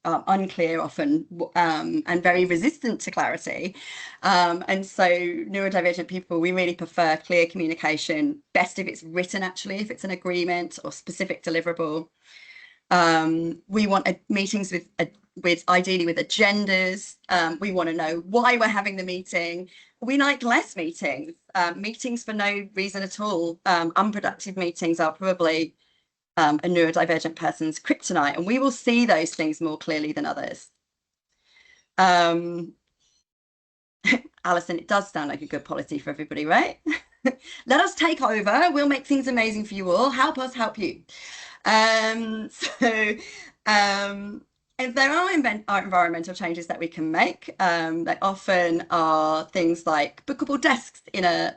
[SPEAKER 2] unclear often, and very resistant to clarity. And so neurodivergent people, we really prefer clear communication, best if it's written, actually, if it's an agreement or specific deliverable. We want meetings with ideally with agendas. We want to know why we're having the meeting. We like less meetings, meetings for no reason at all. Unproductive meetings are probably a neurodivergent person's kryptonite, and we will see those things more clearly than others. Alison, it does sound like a good policy for everybody, right? Let us take over. We'll make things amazing for you all. Help us help you. If there are environmental changes that we can make, they often are things like bookable desks in a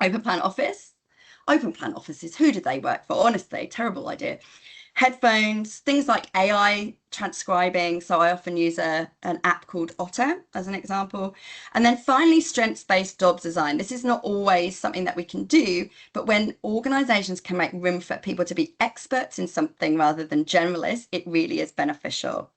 [SPEAKER 2] open plan office. Open plan offices, who do they work for? Honestly, terrible idea. headphones, things like AI transcribing. So I often use an app called Otter as an example. And then finally, strengths-based job design. This is not always something that we can do, but when organizations can make room for people to be experts in something rather than generalists, it really is beneficial.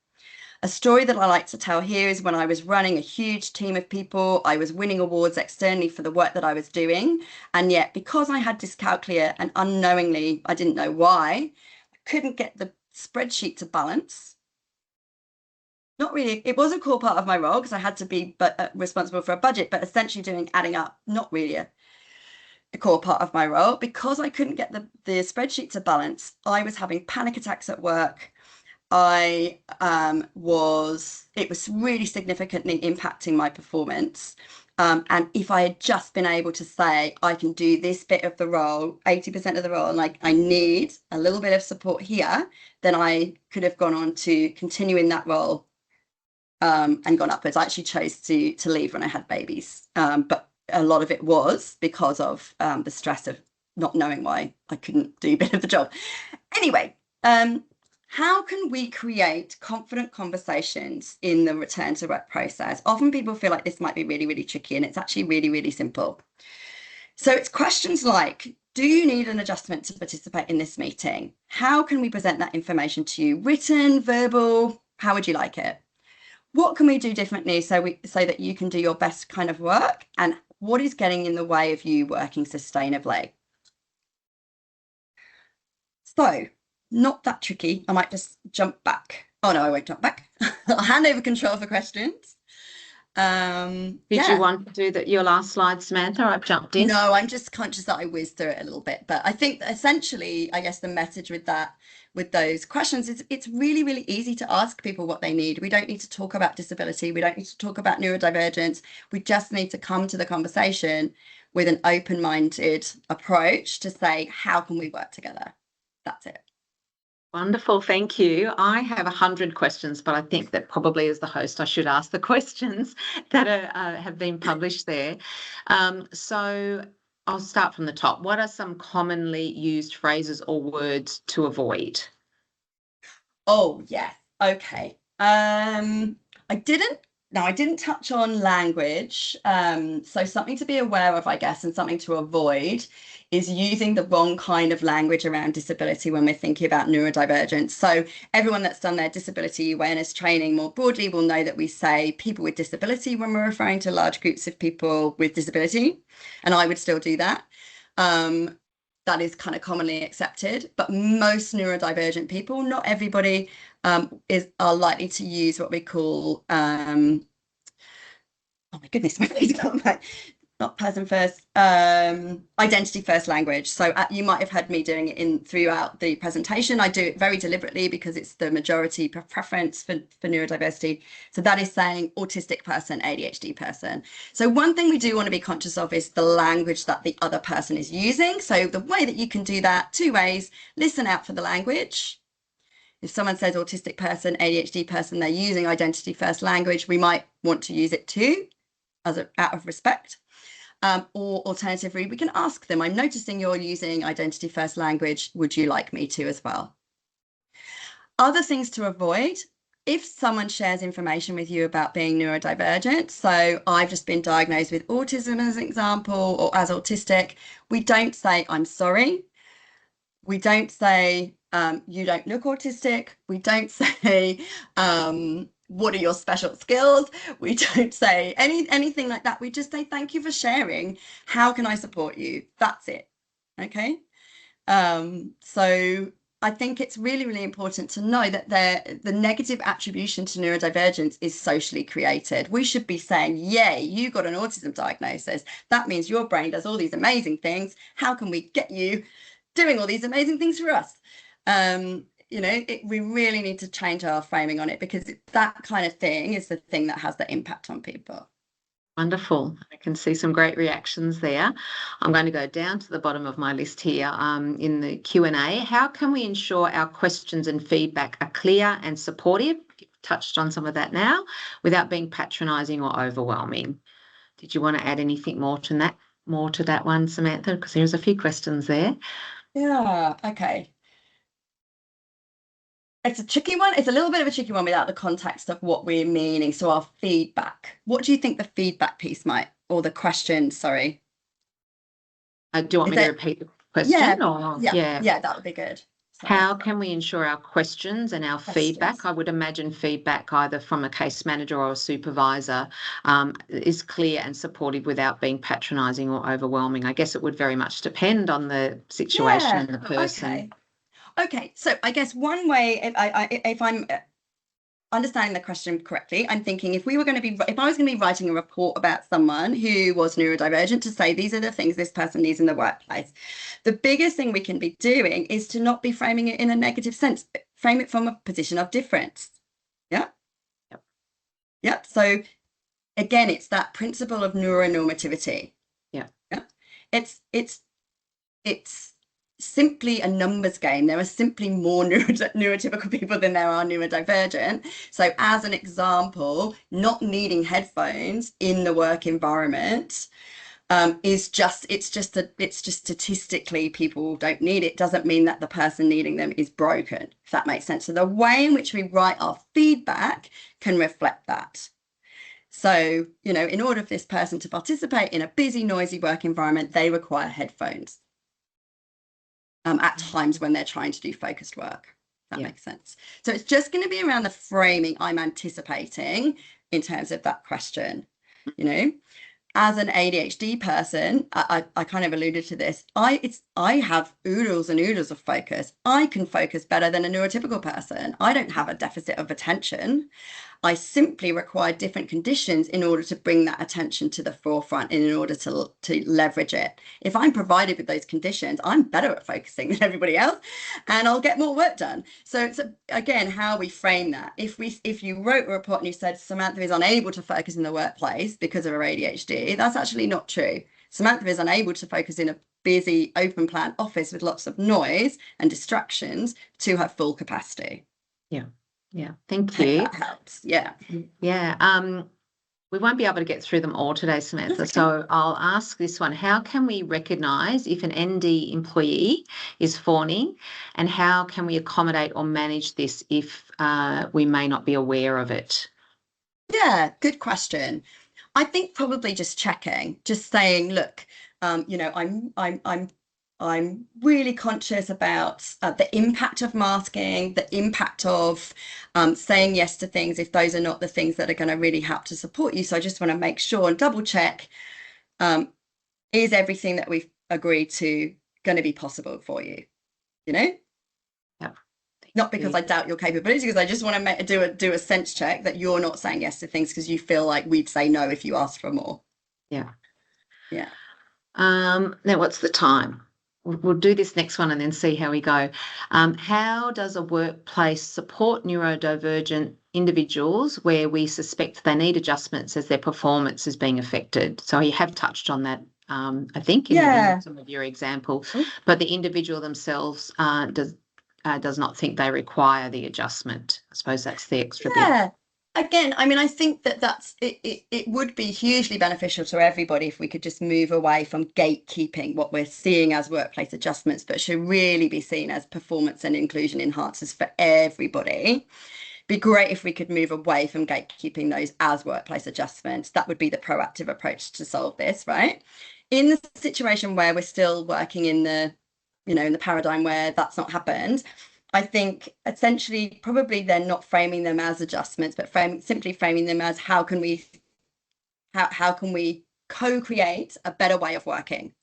[SPEAKER 2] A story that I like to tell here is when I was running a huge team of people, I was winning awards externally for the work that I was doing. And yet, because I had dyscalculia and unknowingly, I didn't know why, I couldn't get the spreadsheet to balance. Not really, it was a core part of my role because I had to be responsible for a budget, but essentially doing adding up, not really a core part of my role. Because I couldn't get the spreadsheet to balance, I was having panic attacks at work. It was really significantly impacting my performance. And if I had just been able to say, I can do this bit of the role, 80% of the role, and like I need a little bit of support here, then I could have gone on to continue in that role and gone upwards. I actually chose to leave when I had babies. But a lot of it was because of the stress of not knowing why I couldn't do a bit of the job. Anyway, how can we create confident conversations in the return to work process? Often people feel like this might be really, really tricky, and it's actually really, really simple. So it's questions like, do you need an adjustment to participate in this meeting? How can we present that information to you? Written, verbal, how would you like it? What can we do differently so that you can do your best kind of work? And what is getting in the way of you working sustainably? So, not that tricky. I might just jump back. Oh no, I won't jump back. I'll hand over control for questions.
[SPEAKER 1] Did you want to do your last slide, Samantha? I've jumped in.
[SPEAKER 2] No, I'm just conscious that I whizzed through it a little bit, but I think essentially, I guess the message with those questions is it's really, really easy to ask people what they need. We don't need to talk about disability. We don't need to talk about neurodivergence. We just need to come to the conversation with an open-minded approach to say, how can we work together? That's it.
[SPEAKER 1] Wonderful, thank you. I have 100 questions, but I think that probably as the host, I should ask the questions that have been published there. So I'll start from the top. What are some commonly used phrases or words to avoid?
[SPEAKER 2] Oh, yes. Okay. I didn't touch on language. So something to be aware of, I guess, and something to avoid is using the wrong kind of language around disability when we're thinking about neurodivergence. So everyone that's done their disability awareness training more broadly will know that we say people with disability when we're referring to large groups of people with disability, and I would still do that. That is kind of commonly accepted, but most neurodivergent people, not everybody, are likely to use what we call oh my goodness, my phrase gone back. Not person first, identity first language. So you might have heard me doing it throughout the presentation. I do it very deliberately because it's the majority preference for neurodiversity. So that is saying autistic person, ADHD person. So one thing we do want to be conscious of is the language that the other person is using. So the way that you can do that, two ways: listen out for the language. If someone says autistic person, ADHD person, they're using identity first language, we might want to use it too, out of respect. Or alternatively, we can ask them, I'm noticing you're using identity first language. Would you like me to as well? Other things to avoid: if someone shares information with you about being neurodivergent, so I've just been diagnosed with autism as an example, or as autistic, we don't say, I'm sorry. We don't say, you don't look autistic. We don't say, what are your special skills? We don't say anything like that. We just say, thank you for sharing. How can I support you? That's it. Okay. So I think it's really, really important to know that the negative attribution to neurodivergence is socially created. We should be saying, yay, you got an autism diagnosis. That means your brain does all these amazing things. How can we get you doing all these amazing things for us? We really need to change our framing on it, because that kind of thing is the thing that has the impact on people.
[SPEAKER 1] Wonderful. I can see some great reactions there. I'm going to go down to the bottom of my list here in the Q&A. How can we ensure our questions and feedback are clear and supportive? You've touched on some of that now, without being patronising or overwhelming. Did you want to add anything more to that one, Samantha? Because there's a few questions there.
[SPEAKER 2] Yeah, okay. It's a tricky one. It's a little bit of a tricky one without the context of what we're meaning. So our feedback. What do you think the feedback piece might, or the question, sorry.
[SPEAKER 1] Do you want me to repeat the
[SPEAKER 2] Yeah,
[SPEAKER 1] question? Or
[SPEAKER 2] yeah, that would be good. Sorry.
[SPEAKER 1] How can we ensure our questions and our feedback? I would imagine feedback either from a case manager or a supervisor is clear and supportive without being patronising or overwhelming. I guess it would very much depend on the situation and the person.
[SPEAKER 2] Okay. So I guess one way, if I'm understanding the question correctly, I'm thinking if I was going to be writing a report about someone who was neurodivergent, to say these are the things this person needs in the workplace, the biggest thing we can be doing is to not be framing it in a negative sense, but frame it from a position of difference. Yeah. Yep. So again, it's that principle of neuronormativity. Yeah. It's simply a numbers game. There are simply more neurotypical people than there are neurodivergent. So as an example, not needing headphones in the work environment it's just statistically people don't need it. Doesn't mean that the person needing them is broken, if that makes sense. So the way in which we write our feedback can reflect that. So, in order for this person to participate in a busy, noisy work environment, they require headphones. At times when they're trying to do focused work. That makes sense. So it's just going to be around the framing I'm anticipating in terms of that question. As an ADHD person, I kind of alluded to this. I have oodles and oodles of focus. I can focus better than a neurotypical person. I don't have a deficit of attention. I simply require different conditions in order to bring that attention to the forefront and in order to leverage it. If I'm provided with those conditions, I'm better at focusing than everybody else and I'll get more work done. So it's, again, how we frame that. If you wrote a report and you said Samantha is unable to focus in the workplace because of her ADHD, that's actually not true. Samantha is unable to focus in a busy open plan office with lots of noise and distractions to her full capacity.
[SPEAKER 1] Yeah, thank you.
[SPEAKER 2] That helps. Yeah.
[SPEAKER 1] We won't be able to get through them all today, Samantha. So I'll ask this one. How can we recognise if an ND employee is fawning, and how can we accommodate or manage this if we may not be aware of it? Yeah,
[SPEAKER 2] good question. I think probably just checking, just saying, look, I'm really conscious about the impact of masking, the impact of saying yes to things if those are not the things that are going to really help to support you. So I just want to make sure and double check, is everything that we've agreed to going to be possible for you? Not because I doubt your capabilities, because I just want to do a sense check that you're not saying yes to things because you feel like we'd say no if you asked for more.
[SPEAKER 1] Yeah. Now, what's the time? We'll do this next one and then see how we go. How does a workplace support neurodivergent individuals where we suspect they need adjustments as their performance is being affected? So you have touched on that, I think, in some of your examples, but the individual themselves does not think they require the adjustment. I suppose that's the extra bit.
[SPEAKER 2] Again, I mean, I think it would be hugely beneficial to everybody if we could just move away from gatekeeping what we're seeing as workplace adjustments, but should really be seen as performance and inclusion enhancers for everybody. Be great if we could move away from gatekeeping those as workplace adjustments. That would be the proactive approach to solve this, right? In the situation where we're still working in the paradigm where that's not happened, I think essentially probably they're not framing them as adjustments, but simply framing them as how can we co-create a better way of working?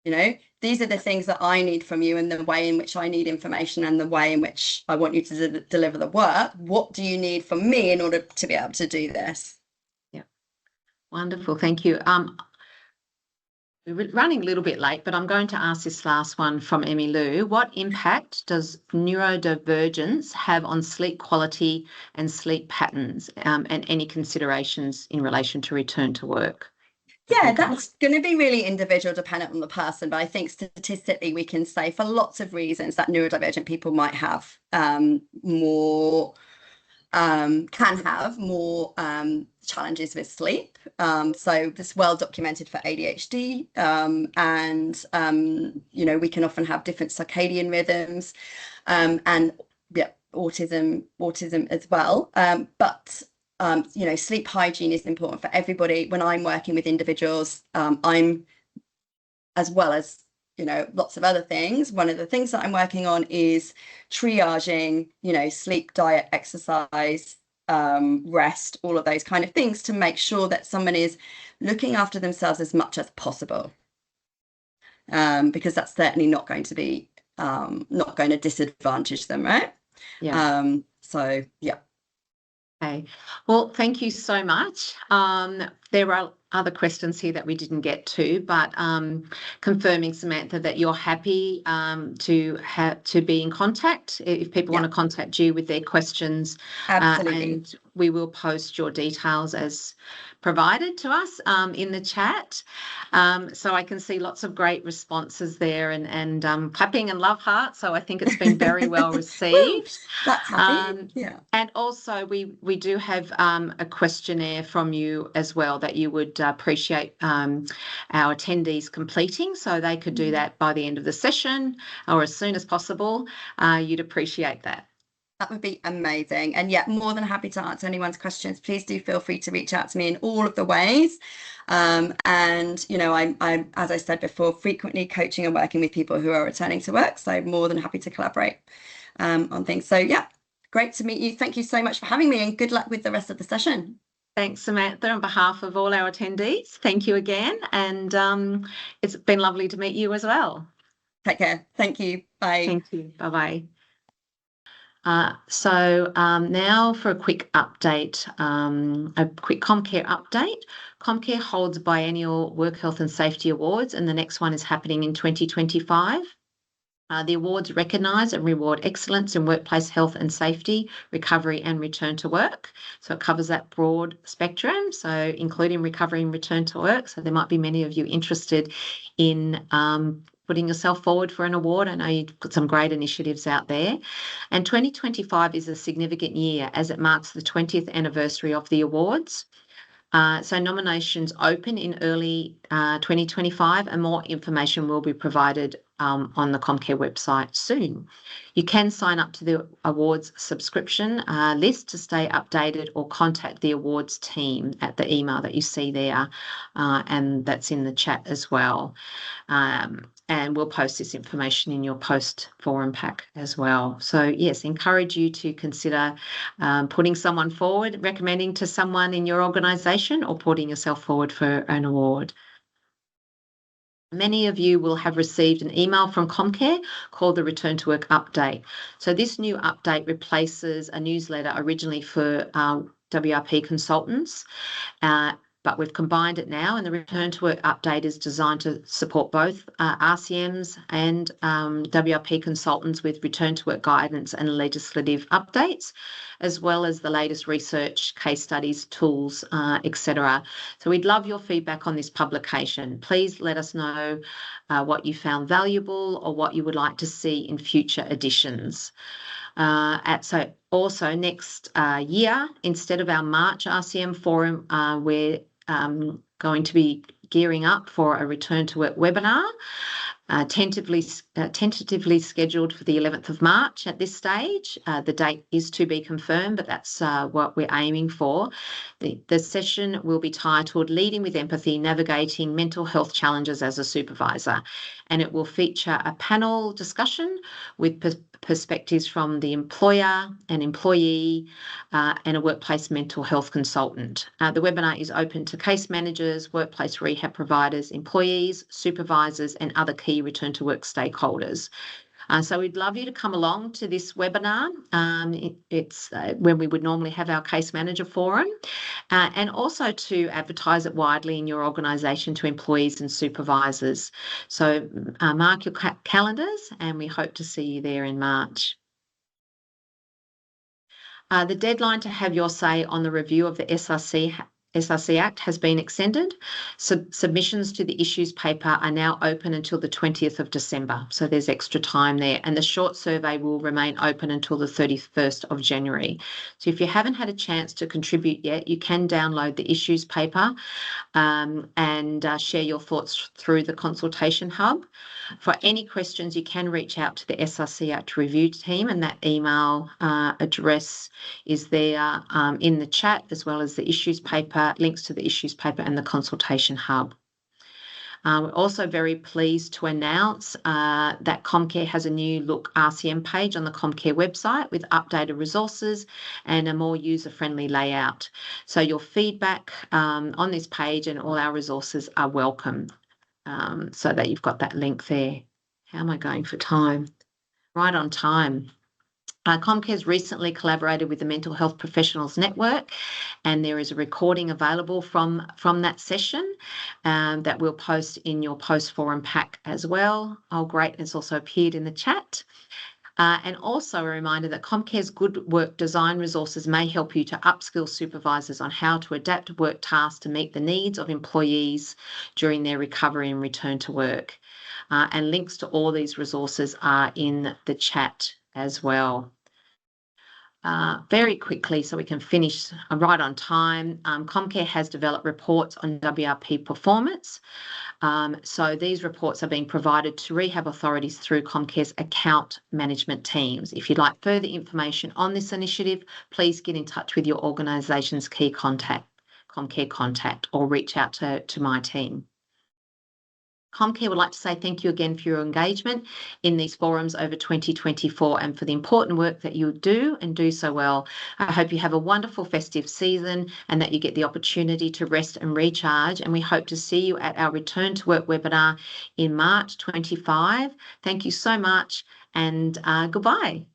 [SPEAKER 2] These are the things that I need from you and the way in which I need information and the way in which I want you to deliver the work. What do you need from me in order to be able to do this?
[SPEAKER 1] Yeah. Wonderful. Thank you. We're running a little bit late, but I'm going to ask this last one from Emmy Lou. What impact does neurodivergence have on sleep quality and sleep patterns, and any considerations in relation to return to work?
[SPEAKER 2] Yeah, that's going to be really individual, dependent on the person. But I think statistically, we can say for lots of reasons that neurodivergent people might have more challenges with sleep. So this well documented for ADHD, and we can often have different circadian rhythms, and autism as well. But sleep hygiene is important for everybody. When I'm working with individuals, I'm, as well as lots of other things, one of the things that I'm working on is triaging, sleep, diet, exercise, rest, all of those kind of things, to make sure that someone is looking after themselves as much as possible, because that's certainly not going to disadvantage them, right? So yeah.
[SPEAKER 1] Okay. Well, thank you so much. There are other questions here that we didn't get to, but confirming, Samantha, that you're happy to be in contact if people want to contact you with their questions.
[SPEAKER 2] Absolutely.
[SPEAKER 1] And we will post your details as provided to us in the chat. So I can see lots of great responses there, and clapping and love hearts. So I think it's been very well received.
[SPEAKER 2] That's happy. Yeah.
[SPEAKER 1] And also we do have a questionnaire from you as well that you would appreciate our attendees completing. So they could do that by the end of the session or as soon as possible. You'd appreciate that.
[SPEAKER 2] That would be amazing. And yeah, more than happy to answer anyone's questions. Please do feel free to reach out to me in all of the ways. And, I'm, as I said before, frequently coaching and working with people who are returning to work. So more than happy to collaborate on things. So yeah, great to meet you. Thank you so much for having me, and good luck with the rest of the session.
[SPEAKER 1] Thanks, Samantha, on behalf of all our attendees. Thank you again. And it's been lovely to meet you as well.
[SPEAKER 2] Take care. Thank you. Bye.
[SPEAKER 1] Thank you. Bye-bye. So now for a quick update, a quick Comcare update. Comcare holds biennial Work Health and Safety Awards, and the next one is happening in 2025. The awards recognise and reward excellence in workplace health and safety, recovery and return to work. So it covers that broad spectrum, so including recovery and return to work. So there might be many of you interested in putting yourself forward for an award. I know you've got some great initiatives out there. And 2025 is a significant year as it marks the 20th anniversary of the awards. So nominations open in early 2025, and more information will be provided on the Comcare website soon. You can sign up to the awards subscription list to stay updated, or contact the awards team at the email that you see there, and that's in the chat as well. And we'll post this information in your post forum pack as well. So yes, encourage you to consider putting someone forward, recommending to someone in your organisation, or putting yourself forward for an award. Many of you will have received an email from Comcare called the Return to Work Update. So this new update replaces a newsletter originally for WRP consultants, but we've combined it now, and the Return to Work Update is designed to support both RCMs and WRP consultants with return to work guidance and legislative updates, as well as the latest research, case studies, tools, etc. So we'd love your feedback on this publication. Please let us know what you found valuable or what you would like to see in future editions. So also next year, instead of our March RCM forum, we're going to be gearing up for a return to work webinar, tentatively scheduled for the 11th of March at this stage. The date is to be confirmed, but that's what we're aiming for. The session will be titled Leading with Empathy, Navigating Mental Health Challenges as a Supervisor, and it will feature a panel discussion with perspectives from the employer, an employee, and a workplace mental health consultant. The webinar is open to case managers, workplace rehab providers, employees, supervisors, and other key return to work stakeholders. So we'd love you to come along to this webinar. It's when we would normally have our case manager forum, and also to advertise it widely in your organisation to employees and supervisors. So mark your calendars, and we hope to see you there in March. The deadline to have your say on the review of the SRC Act has been extended. Submissions to the issues paper are now open until the 20th of December, so there's extra time there, and the short survey will remain open until the 31st of January. So if you haven't had a chance to contribute yet, you can download the issues paper and share your thoughts through the consultation hub. For any questions, you can reach out to the SRC Act Review team, and that email address is there in the chat, as well as the issues paper, links to the issues paper and the consultation hub. We're also very pleased to announce that Comcare has a new look RCM page on the Comcare website with updated resources and a more user-friendly layout. So your feedback on this page and all our resources are welcome, so that you've got that link there. How am I going for time? Right on time. Comcare has recently collaborated with the Mental Health Professionals Network, and there is a recording available from that session that we'll post in your post-forum pack as well. Oh, great. It's also appeared in the chat. And also a reminder that Comcare's Good Work Design resources may help you to upskill supervisors on how to adapt work tasks to meet the needs of employees during their recovery and return to work. And links to all these resources are in the chat as well. Very quickly, so we can finish right on time, Comcare has developed reports on WRP performance. So these reports are being provided to rehab authorities through Comcare's account management teams. If you'd like further information on this initiative, please get in touch with your organisation's key contact, Comcare contact, or reach out to my team. Comcare would like to say thank you again for your engagement in these forums over 2024 and for the important work that you do and do so well. I hope you have a wonderful festive season and that you get the opportunity to rest and recharge. And we hope to see you at our Return to Work webinar in March 25. Thank you so much, and goodbye.